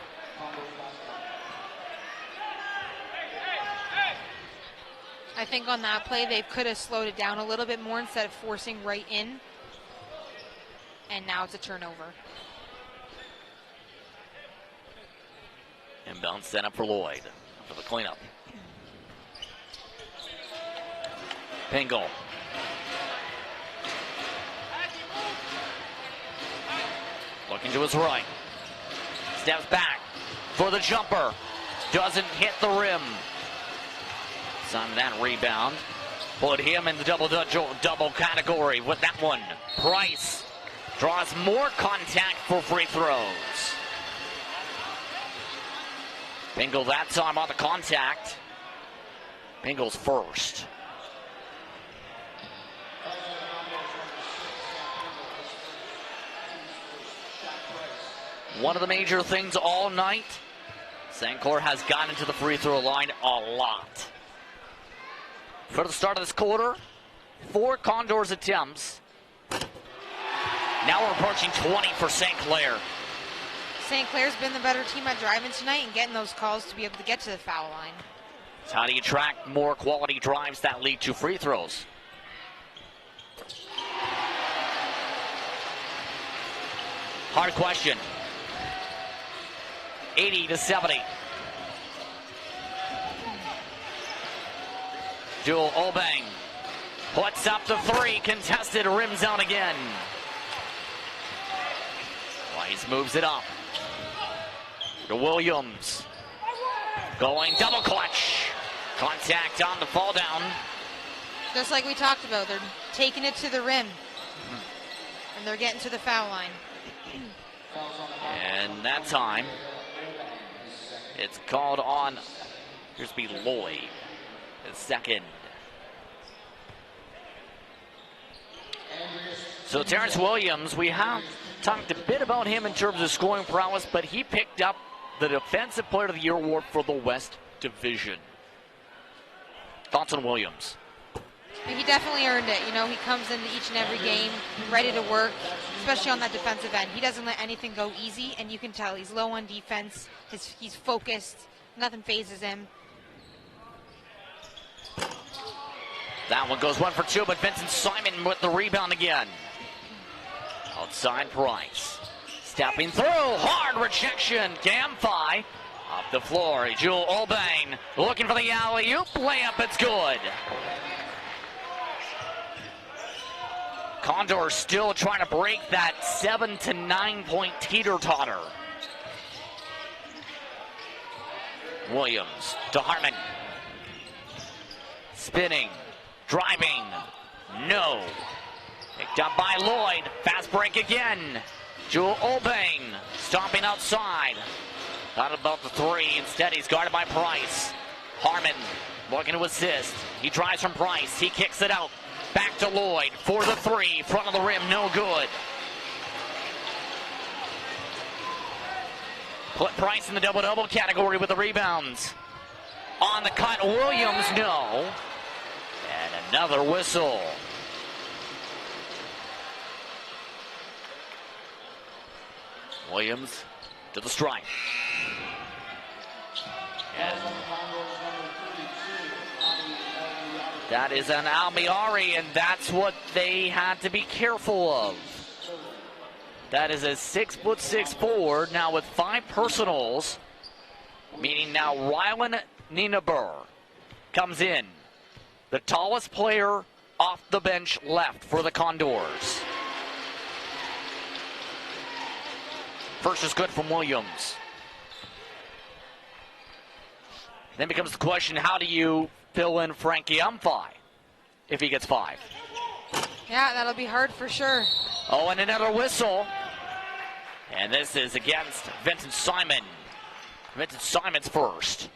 I think on that play they could have slowed it down a little bit more instead of forcing right in. And now it's a turnover. Inbound set up for Lloyd for the cleanup. Pingle. Looking to his right. Steps back for the jumper. Doesn't hit the rim. Simon that rebound. Put him in the double category with that one. Price draws more contact for free throws. Pingle that time on the contact. Pingle's first. One of the major things all night, St. Clair has gotten to the free throw line a lot. For the start of this quarter, 4 Condors attempts. Now we're approaching 20 for St. Clair. St. Clair's been the better team at driving tonight and getting those calls to be able to get to the foul line. So how do you attract more quality drives that lead to free throws? Hard question. 80-70. Jewel Obang puts up the 3, contested, rims out again. Weiss moves it up to Williams. Going double clutch. Contact on the fall down. Just like we talked about, they're taking it to the rim. And they're getting to the foul line. And that time, it's called on, here's to be Lloyd, the second. So Terrence Williams, we have talked a bit about him in terms of scoring prowess, but he picked up the Defensive Player of the Year award for the West Division. Thoughts on Williams? He definitely earned it. You know, he comes into each and every game ready to work, especially on that defensive end. He doesn't let anything go easy, and you can tell he's low on defense. He's focused. Nothing phases him. That one goes 1 for 2, but Vincent Simon with the rebound again. Outside Price. Stepping through. Hard rejection. Gamfi off the floor. Jewel Obang looking for the alley-oop. Layup. It's good. Condors still trying to break that 7 to 9 point teeter-totter. Williams to Harmon. Spinning. Driving. No. Picked up by Lloyd. Fast break again. Jewel Obang stomping outside. Thought about the 3. Instead, he's guarded by Price. Harmon looking to assist. He drives from Price. He kicks it out. Back to Lloyd for the 3. Front of the rim, no good. Put Price in the double-double category with the rebounds. On the cut, Williams, no. And another whistle. Williams to the strike. And that is an Almiari, and that's what they had to be careful of. That is a 6'6" forward, now with 5 personals, meaning now Rylan Nienaber comes in. The tallest player off the bench left for the Condors. First is good from Williams. Then becomes the question, how do you fill in Frankie Umfi if he gets 5? Yeah, that'll be hard for sure. Oh, and another whistle. And this is against Vincent Simon. Vincent Simon's first.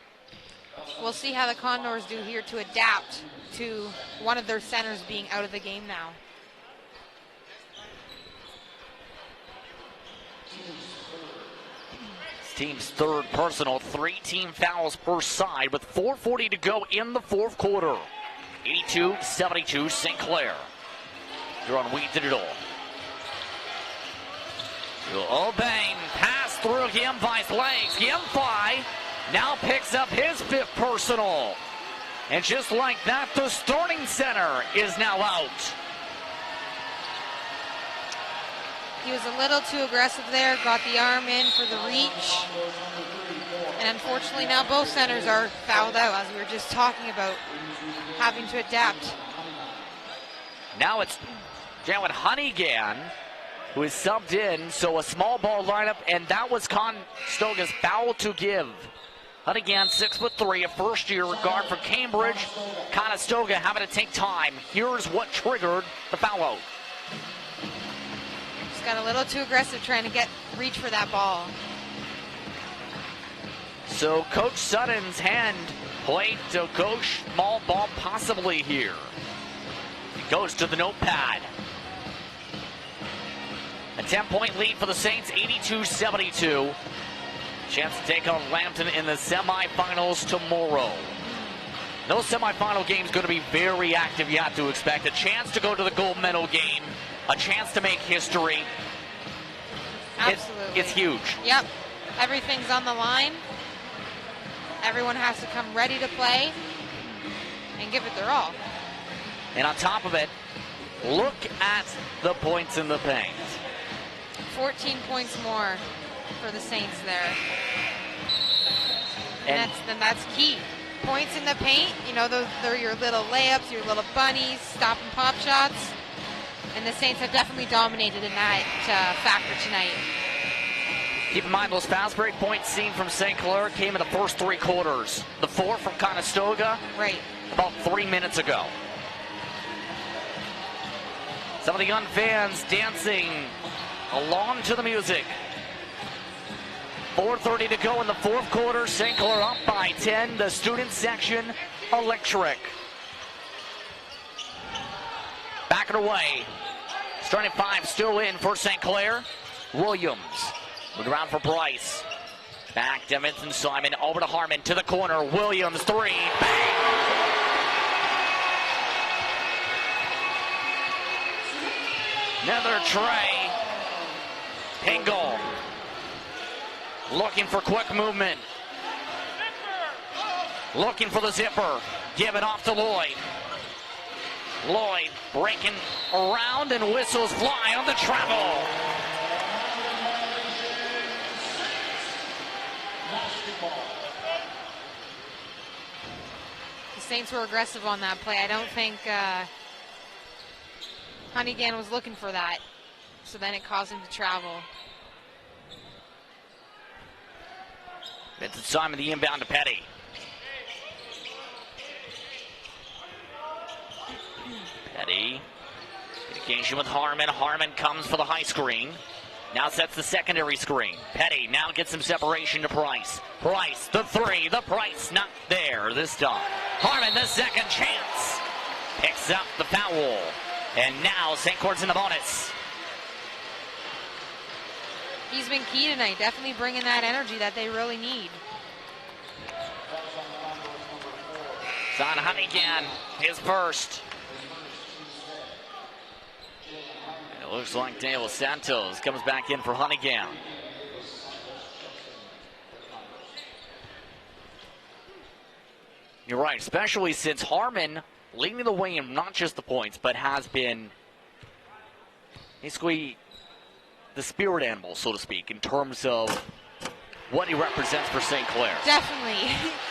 We'll see how the Condors do here to adapt to one of their centers being out of the game now. Team's third personal, 3 team fouls per side with 4:40 to go in the fourth quarter. 82-72 St. Clair. You're on Weed Digital. Obang pass through Gamfi's legs. Gamfi now picks up his 5th personal. And just like that, the starting center is now out. He was a little too aggressive there, got the arm in for the reach. And unfortunately now both centers are fouled out, as we were just talking about, having to adapt. Now it's Jalen Honeygan who is subbed in, so a small ball lineup, and that was Conestoga's foul to give. Honeygan, 6'3", a first-year guard for Cambridge. Conestoga having to take time. Here's what triggered the foul out. Just got a little too aggressive trying to reach for that ball. So Coach Sutton's hand played to go small ball possibly here. He goes to the notepad. A 10-point lead for the Saints, 82-72. Chance to take on Lambton in the semifinals tomorrow. No semifinal game is going to be very active, you have to expect. A chance to go to the gold medal game. A chance to make history. Absolutely. It's huge. Yep. Everything's on the line. Everyone has to come ready to play and give it their all. And on top of it, look at the points in the paint. 14 points more for the Saints there. And that's key. Points in the paint, you know, they're your little layups, your little bunnies, stop and pop shots. And the Saints have definitely dominated in that factor tonight. Keep in mind, those fast break points seen from St. Clair came in the first 3 quarters. The 4 from Conestoga, right, about 3 minutes ago. Some of the young fans dancing along to the music. 4:30 to go in the fourth quarter. St. Clair up by 10. The student section electric. Back it away. Starting 5 still in for St. Clair. Williams. Moved around for Bryce. Back to Vincent Simon. Over to Harmon to the corner. Williams 3. Bang! Another tray. Pingle. Looking for quick movement. Looking for the zipper. Give it off to Lloyd. Lloyd breaking around and whistles fly on the travel. The Saints were aggressive on that play. I don't think Honeygan was looking for that. So then it caused him to travel. Vincent Simon, the inbound to Petty. Petty. Communication with Harmon. Harmon comes for the high screen. Now sets the secondary screen. Petty now gets some separation to Price. Price, the 3. The Price not there this time. Harmon, the second chance. Picks up the foul. And now St. Clair's in the bonus. He's been key tonight, definitely bringing that energy that they really need. It's on Honeygan, his first. And it looks like Dale Santos comes back in for Honeygan. You're right, especially since Harmon leading the way in not just the points, but has been basically the spirit animal, so to speak, in terms of what he represents for St. Clair. Definitely.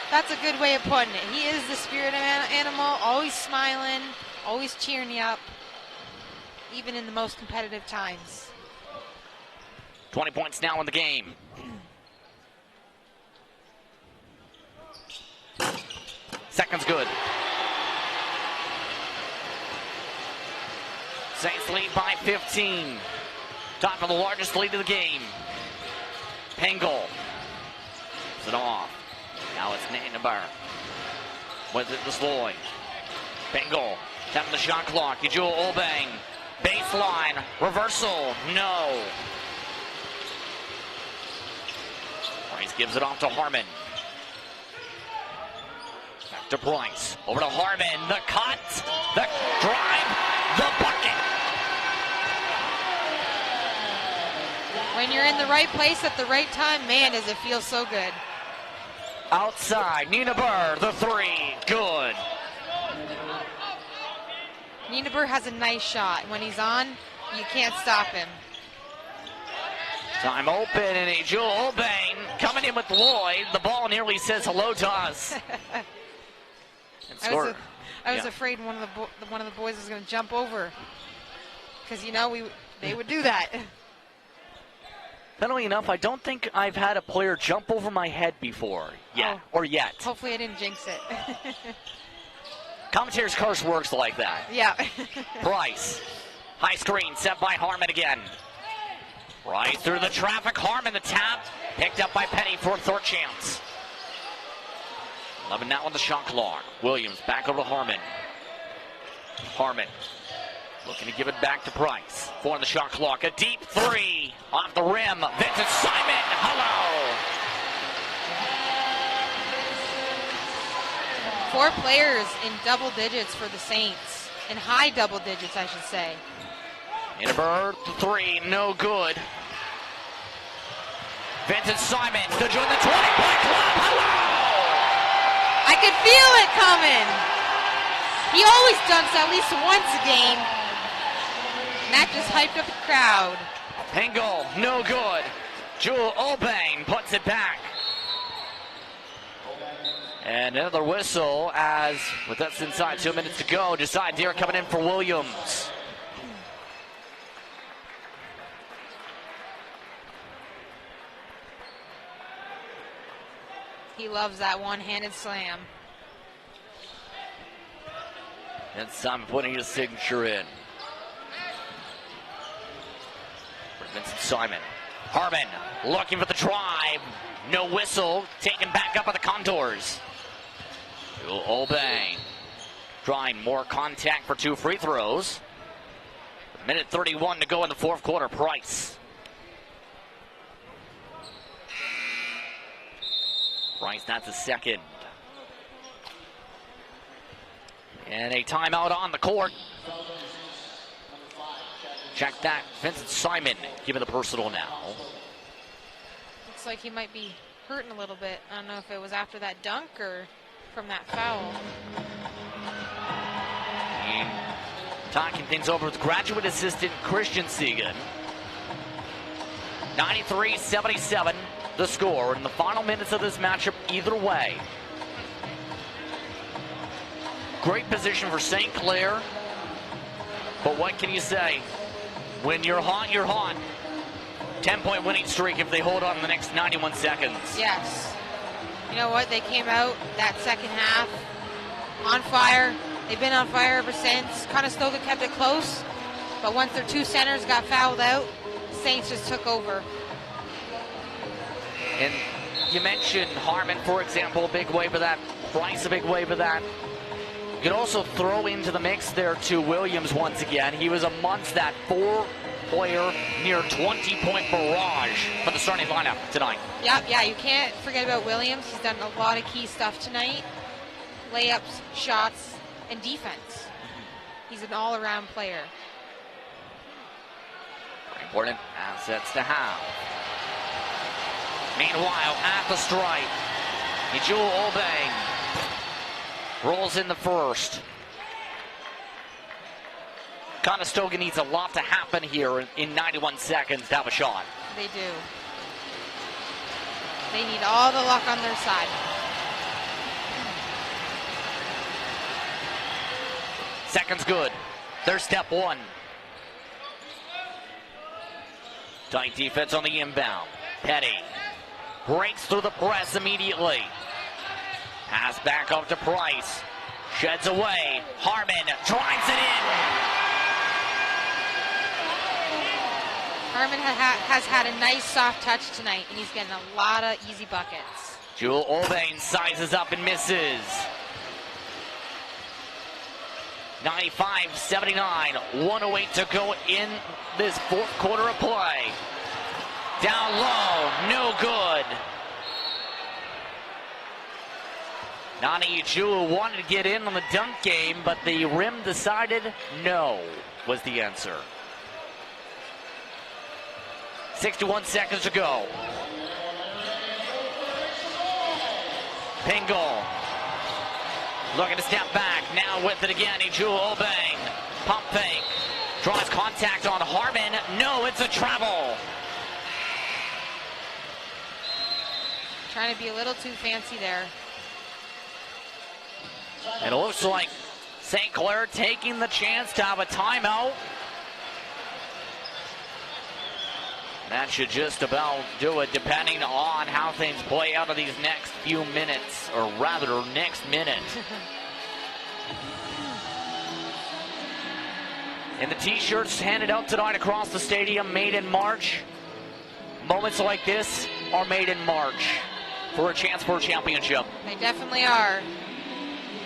That's a good way of putting it. He is the spirit animal, always smiling, always cheering you up, even in the most competitive times. 20 points now in the game. Second's good. Saints lead by 15. Top of the largest lead of the game. Pengel. Puts it off. Now it's Nainabar. With it to Lloyd. Pengel. Tapping the shot clock. Ejul Obang. Baseline. Reversal. No. Price gives it off to Harmon. Back to Price. Over to Harmon. The cut. The drive. The bucket. When you're in the right place at the right time, man, does it feel so good. Outside, Nienaber, the three, good. Nienaber has a nice shot. When he's on, you can't stop him. Time open, and a Jewel Obane coming in with Lloyd. The ball nearly says hello to us. I was afraid one of the boys was going to jump over, because they would do that. Funnily enough, I don't think I've had a player jump over my head before yet. Hopefully I didn't jinx it. Commentator's curse works like that. Yeah. Price. High screen set by Harmon again. Right through the traffic. Harmon the tap. Picked up by Petty for a third chance. 11 now on the shot clock. Williams back over to Harmon. Harmon looking to give it back to Price. 4 on the shot clock. A deep three off the rim. Vincent Simon. Hello. 4 players in double digits for the Saints. In high double digits, I should say. Nienaber, the three, no good. Vincent Simon to join the 20-point club. Hello! I could feel it coming. He always dunks at least once a game. And that just hyped up the crowd. Engel, no good. Jewel Obane puts it back. And another whistle as, with us inside 2 minutes to go, Decide Deer coming in for Williams. He loves that one-handed slam. And Simon putting his signature in. For Vincent Simon. Harmon looking for the drive. No whistle. Taken back up by the Condors. Obey. Drawing more contact for 2 free throws. Minute 31 to go in the fourth quarter. Price. Price, that's a second. And a timeout on the court. Check that. Vincent Simon giving the personal now. Looks like he might be hurting a little bit. I don't know if it was after that dunk or from that foul. And talking things over with graduate assistant Christian Segan. 93-77 the score in the final minutes of this matchup either way. Great position for St. Clair. But what can you say? When you're hot, you're hot. 10-point winning streak if they hold on the next 91 seconds. Yes. You know what? They came out that second half on fire. They've been on fire ever since. Conestoga kept it close. But once their 2 centers got fouled out, the Saints just took over. And you mentioned Harmon, for example, a big wave of that. Price, a big wave of that. You can also throw into the mix there to Williams once again. He was amongst that 4-player, near 20-point barrage for the starting lineup tonight. Yeah, you can't forget about Williams. He's done a lot of key stuff tonight. Layups, shots, and defense. He's an all-around player. Very important assets to have. Meanwhile, at the stripe, Jewel Obey rolls in the first. Conestoga needs a lot to happen here in 91 seconds to have a shot. They do. They need all the luck on their side. Seconds good. There's step 1. Tight defense on the inbound. Petty breaks through the press immediately. Pass back up to Price. Sheds away. Harmon drives it in. Harmon has had a nice soft touch tonight, and he's getting a lot of easy buckets. Jewel Obane sizes up and misses. 95-79, 1:08 to go in this fourth quarter of play. Down low, no good. Nani Jewel wanted to get in on the dunk game, but the rim decided no was the answer. 61 seconds to go. Pingle looking to step back. Now with it again. Ejulu Obeng. Pump fake. Draws contact on Harmon. No, it's a travel. Trying to be a little too fancy there. And it looks like St. Clair taking the chance to have a timeout. That should just about do it, depending on how things play out of these next few minutes, or rather, next minute. And the t-shirts handed out tonight across the stadium, made in March. Moments like this are made in March for a chance for a championship. They definitely are.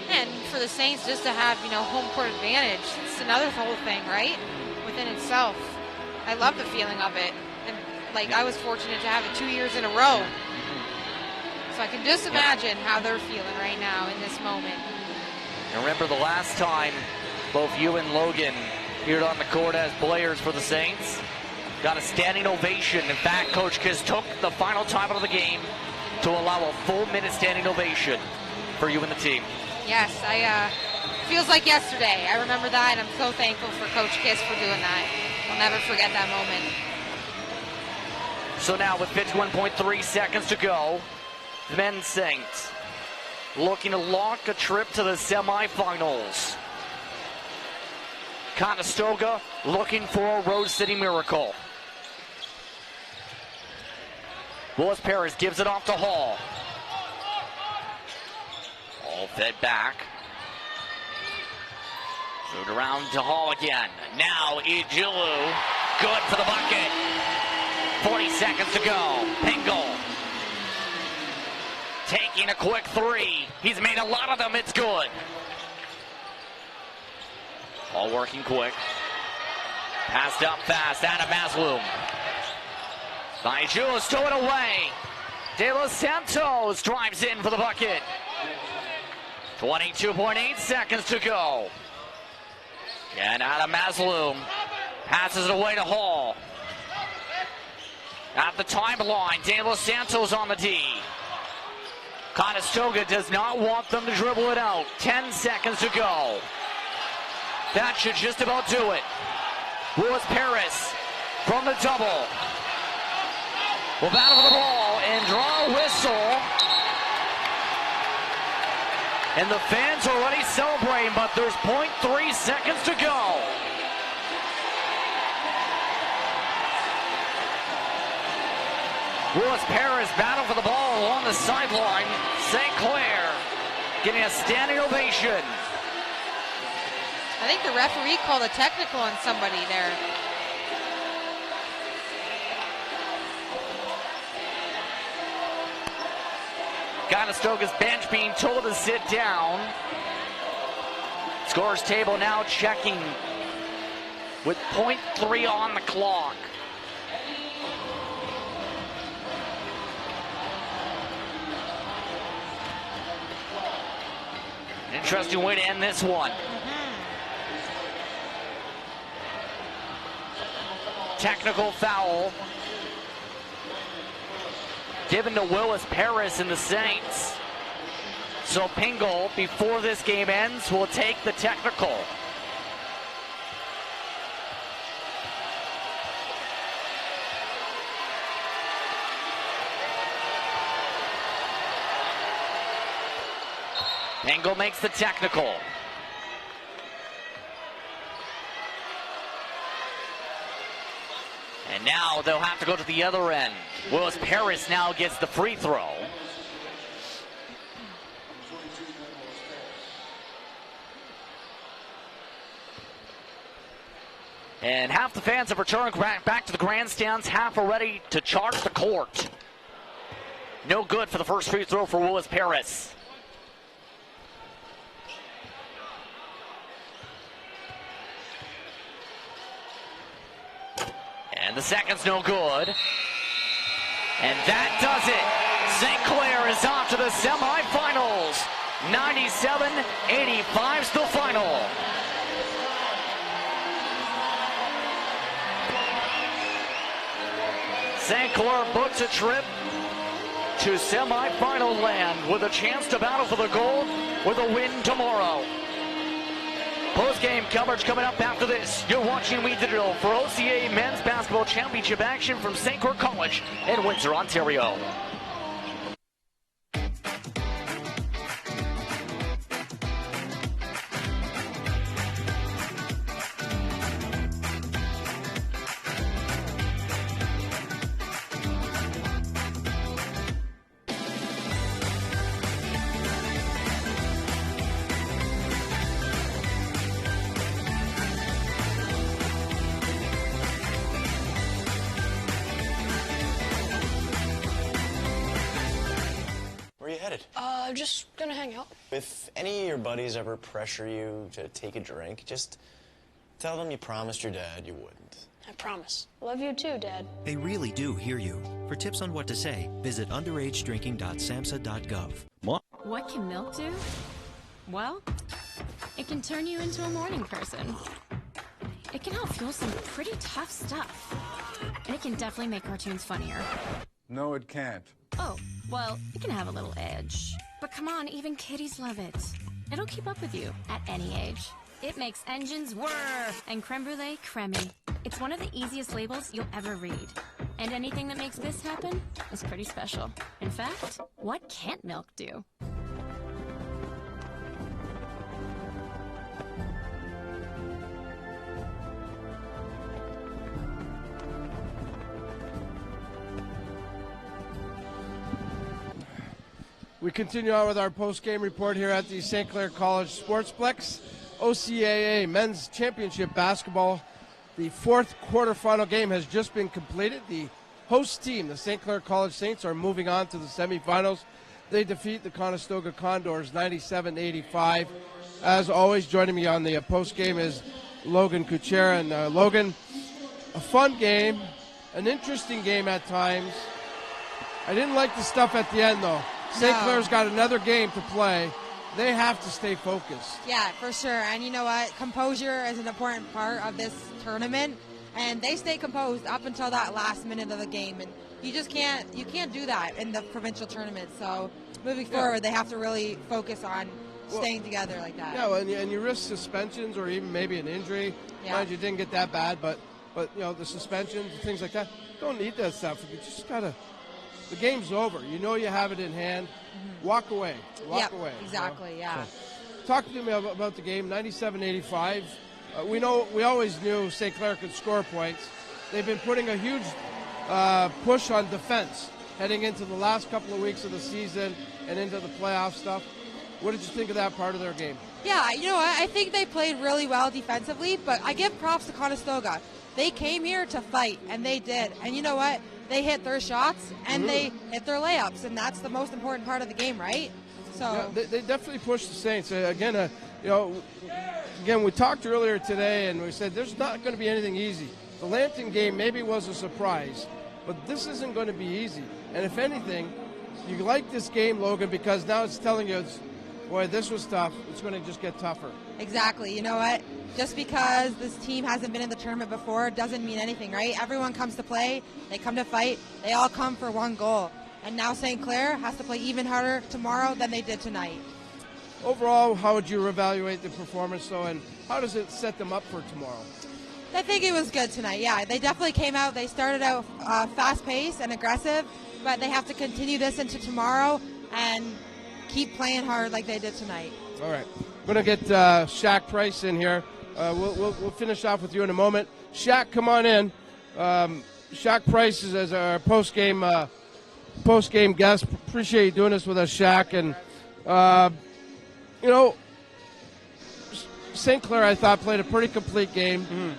And for the Saints just to have, home court advantage, it's another whole thing, right? Within itself. I love the feeling of it. And I was fortunate to have it 2 years in a row. So I can just imagine how they're feeling right now in this moment. And remember the last time both you and Logan appeared on the court as players for the Saints? Got a standing ovation. In fact, Coach Kiss took the final time out of the game to allow a full minute standing ovation for you and the team. Yes, feels like yesterday. I remember that, and I'm so thankful for Coach Kiss for doing that. I'll never forget that moment. So now with 51.3 seconds to go, the men's Saints looking to lock a trip to the semifinals. Conestoga looking for a Rose City miracle. Willis Paris gives it off to Hall. All fed back. Moved around to Hall again. Now Ejulu. Good for the bucket. 40 seconds to go. Pingle. Taking a quick three. He's made a lot of them. It's good. All working quick. Passed up fast. Adam Masloum. Ejulu stowed it away. De Los Santos drives in for the bucket. 22.8 seconds to go. And Adam Masloum passes it away to Hall. At the timeline, De Los Santos on the D. Conestoga does not want them to dribble it out. 10 seconds to go. That should just about do it. Willis Paris from the double. Will battle for the ball and draw a whistle. And the fans are already celebrating, but there's 0.3 seconds to go. Willis Paris battle for the ball along the sideline. St. Clair getting a standing ovation. I think the referee called a technical on somebody there. Conestoga's bench being told to sit down. Scores table now checking with 0.3 on the clock. An interesting way to end this one. Technical foul given to Willis Paris and the Saints. So Pingle, before this game ends, will take the technical. Pingle makes the technical. And now they'll have to go to the other end. Willis Paris now gets the free throw. And half the fans have returned back to the grandstands, half are ready to charge the court. No good for the first free throw for Willis Paris. And the second's no good. And that does it. St. Clair is off to the semifinals. 97-85's the final. St. Clair books a trip to semifinal land with a chance to battle for the gold with a win tomorrow. Post-game coverage coming up after this. You're watching We Digital for OCAA Men's Basketball Championship action from St. Clair College in Windsor, Ontario. Where are you headed? Just gonna hang out. If any of your buddies ever pressure you to take a drink, just tell them you promised your dad you wouldn't. I promise. Love you too, Dad. They really do hear you. For tips on what to say, visit underagedrinking.samhsa.gov. What can milk do? Well, it can turn you into a morning person. It can help fuel some pretty tough stuff. And it can definitely make cartoons funnier. No, it can't. Oh, well, it can have a little edge. But come on, even kiddies love it. It'll keep up with you at any age. It makes engines whir and creme brulee creamy. It's one of the easiest labels you'll ever read. And anything that makes this happen is pretty special. In fact, what can't milk do? We continue on with our post-game report here at the St. Clair College Sportsplex. OCAA Men's Championship Basketball. The fourth quarterfinal game has just been completed. The host team, the St. Clair College Saints, are moving on to the semifinals. They defeat the Conestoga Condors 97-85. As always, joining me on the post-game is Logan Kuchera. And Logan, a fun game, an interesting game at times. I didn't like the stuff at the end, though. St. Clair's got another game to play. They have to stay focused. Yeah, for sure. And you know what? Composure is an important part of this tournament. And they stay composed up until that last minute of the game. And you just can't do that in the provincial tournament. So moving forward, they have to really focus on staying together like that. Yeah, and you risk suspensions or even maybe an injury. Yeah. Mind you, didn't get that bad, but you know, the suspensions, things like that, don't need that stuff. You just gotta. The game's over. You know you have it in hand. Walk away. Walk away. Exactly, yeah. So, talk to me about the game, 97-85. We always knew St. Clair could score points. They've been putting a huge push on defense heading into the last couple of weeks of the season and into the playoff stuff. What did you think of that part of their game? Yeah, you know what? I think they played really well defensively, but I give props to Conestoga. They came here to fight, and they did. And you know what? They hit their shots, and they hit their layups, and that's the most important part of the game, right? So yeah, they definitely pushed the Saints. Again, we talked earlier today, and we said there's not going to be anything easy. The Lambton game maybe was a surprise, but this isn't going to be easy. And if anything, you like this game, Logan, because now it's telling you, boy, this was tough. It's going to just get tougher. Exactly. You know what? Just because this team hasn't been in the tournament before doesn't mean anything, right? Everyone comes to play. They come to fight. They all come for one goal. And now St. Clair has to play even harder tomorrow than they did tonight. Overall, how would you evaluate the performance, though, and how does it set them up for tomorrow? I think it was good tonight, yeah. They definitely came out. They started out fast-paced and aggressive, but they have to continue this into tomorrow and keep playing hard like they did tonight. All right. We're going to get Shaq Price in here. We'll finish off with you in a moment. Shaq, come on in. Shaq Price is our post-game guest. Appreciate you doing this with us, Shaq. And, St. Clair, I thought, played a pretty complete game.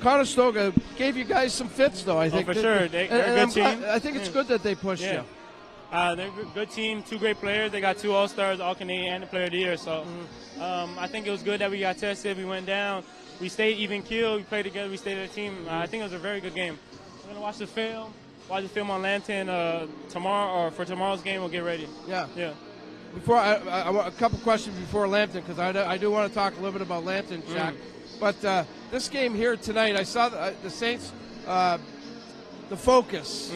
Conestoga gave you guys some fits, though, I think. Oh, for sure. They're a good team. I think it's good that they pushed you. They're a good team, two great players. They got two All-Stars, All-Canadian, and the Player of the Year. So I think it was good that we got tested. We went down. We stayed even-keeled. We played together. We stayed as a team. I think it was a very good game. We're going to watch the film on Lambton tomorrow, or for tomorrow's game. We'll get ready. Yeah. Before I want a couple questions before Lambton, because I do want to talk a little bit about Lambton, Jack. But this game here tonight, I saw the Saints, the focus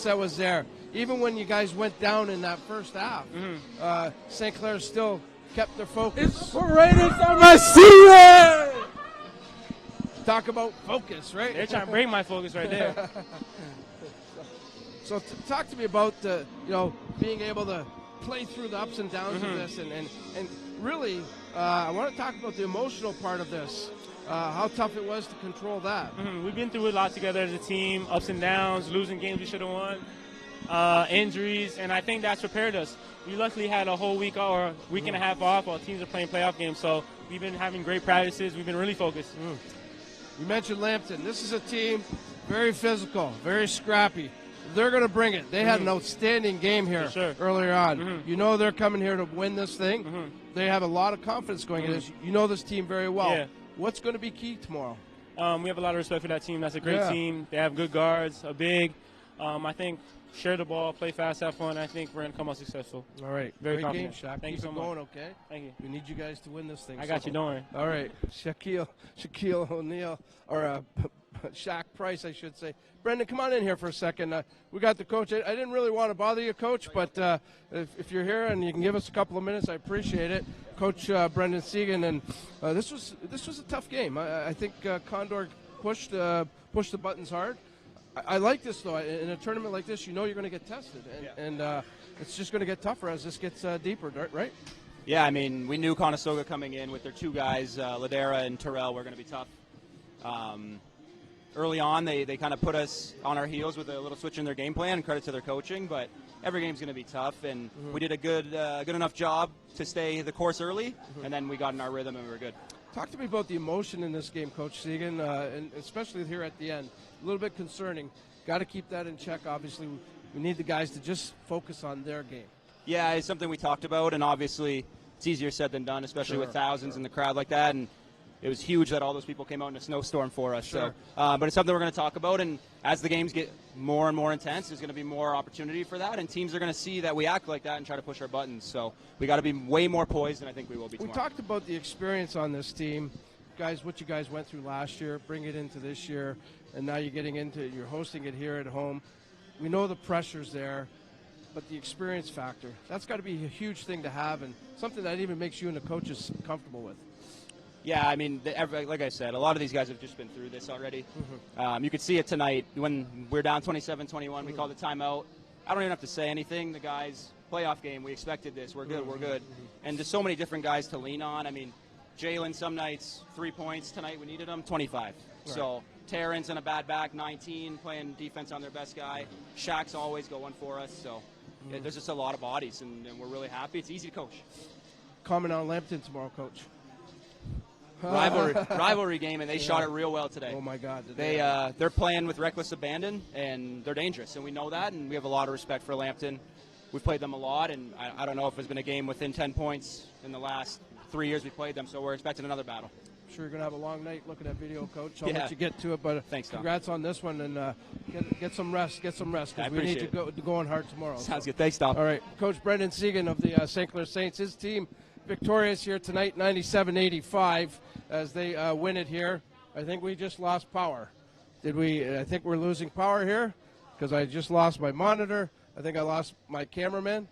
that was there. even when you guys went down in that first half, St. Clair still kept their focus. Inspiration on my season! Talk about focus, right? They're trying to break my focus right there. So talk to me about being able to play through the ups and downs of this, and really, I want to talk about the emotional part of this. How tough it was to control that. We've been through a lot together as a team, ups and downs, losing games we should have won, injuries, and I think that's prepared us. We luckily had a whole week or week and a half off while teams are playing playoff games, so we've been having great practices. We've been really focused. You mentioned Lambton. This is a team very physical, very scrappy. They're going to bring it. They had an outstanding game here earlier on. You know they're coming here to win this thing. They have a lot of confidence going into this. You know this team very well. Yeah. What's going to be key tomorrow? We have a lot of respect for that team. That's a great team. They have good guards, a big. I think share the ball, play fast, have fun. I think we're going to come out successful. All right. Very Great confident. game, Shaq. Thank you so much. Going, okay? Thank you. We need you guys to win this thing. I got you, don't worry. All right. Shaquille O'Neal, or Shaq Price, I should say. Brendan, come on in here for a second. We got the coach. I didn't really want to bother you, Coach, but if you're here and you can give us a couple of minutes, I appreciate it. Coach Brendan Segan, and this was a tough game. I think Condor pushed the buttons hard. I like this, though. In a tournament like this, you know you're going to get tested, and it's just going to get tougher as this gets deeper, right? Yeah, I mean, we knew Conestoga coming in with their two guys, Ladera and Terrell, were going to be tough. Early on, they kind of put us on our heels with a little switch in their game plan, and credit to their coaching, but every game's going to be tough, and we did a good enough job to stay the course early, and then we got in our rhythm and we were good. Talk to me about the emotion in this game, Coach Segan, and especially here at the end. A little bit concerning. Got to keep that in check, obviously. We need the guys to just focus on their game. Yeah, it's something we talked about, and obviously it's easier said than done, especially with thousands in the crowd like that, and it was huge that all those people came out in a snowstorm for us. So, but it's something we're going to talk about, and as the games get more and more intense, there's going to be more opportunity for that, and teams are going to see that we act like that and try to push our buttons. So we got to be way more poised than I think we will be tomorrow. We talked about the experience on this team. Guys, what you guys went through last year, bring it into this year, and now you're hosting it here at home. We know the pressure's there, but the experience factor, that's got to be a huge thing to have, and something that even makes you and the coaches comfortable with. Yeah, I mean, like I said, a lot of these guys have just been through this already. You could see it tonight when we're down 27-21. We called a timeout. I don't even have to say anything. The guys, playoff game, we expected this. We're good, we're good. And there's so many different guys to lean on. I mean, Jalen, some nights, 3 points. Tonight we needed him, 25. Right. So Terrence in a bad back, 19, playing defense on their best guy. Shaq's always going for us. So there's just a lot of bodies, and we're really happy. It's easy to coach. Comment on Lambton tomorrow, Coach. Rivalry game, and they shot it real well today. Oh my God! They're playing with reckless abandon, and they're dangerous, and we know that, and we have a lot of respect for Lambton. We've played them a lot, and I don't know if there's been a game within 10 points in the last 3 years we played them, so we're expecting another battle. I'm sure you're going to have a long night looking at video, Coach. I'll let you get to it, but thanks, Tom. Congrats on this one, and get some rest. Get some rest, because we need to go on hard tomorrow. Sounds good. Thanks, Tom. All right. Coach Brendan Segan of the St. Clair Saints, his team victorious here tonight, 97-85, as they win it here. I think we just lost power. Did we? I think we're losing power here, because I just lost my monitor. I think I lost my cameraman.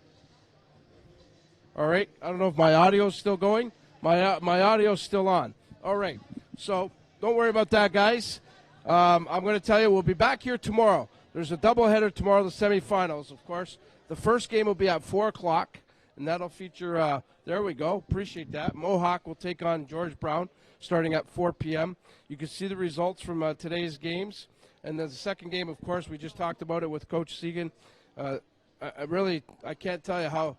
All right. I don't know if my audio's still going. My audio's still on. All right. So don't worry about that, guys. I'm going to tell you, we'll be back here tomorrow. There's a doubleheader tomorrow, the semifinals, of course. The first game will be at 4 o'clock, and that'll feature, there we go, appreciate that. Mohawk will take on George Brown starting at 4 p.m. You can see the results from today's games. And then the second game, of course, we just talked about it with Coach Segan. I can't tell you how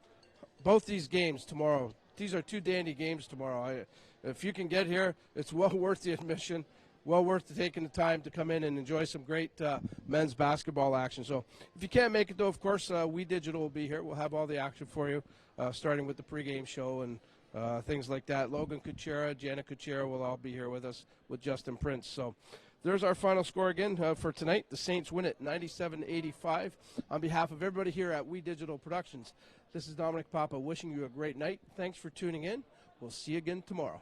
both these games tomorrow, these are two dandy games tomorrow. If you can get here, it's well worth the admission, well worth taking the time to come in and enjoy some great men's basketball action. So if you can't make it, though, of course, We Digital will be here. We'll have all the action for you, starting with the pregame show and things like that. Logan Kuchera, Janet Kuchera will all be here with us with Justin Prince. So there's our final score again for tonight. The Saints win it 97-85. On behalf of everybody here at We Digital Productions, this is Dominic Papa wishing you a great night. Thanks for tuning in. We'll see you again tomorrow.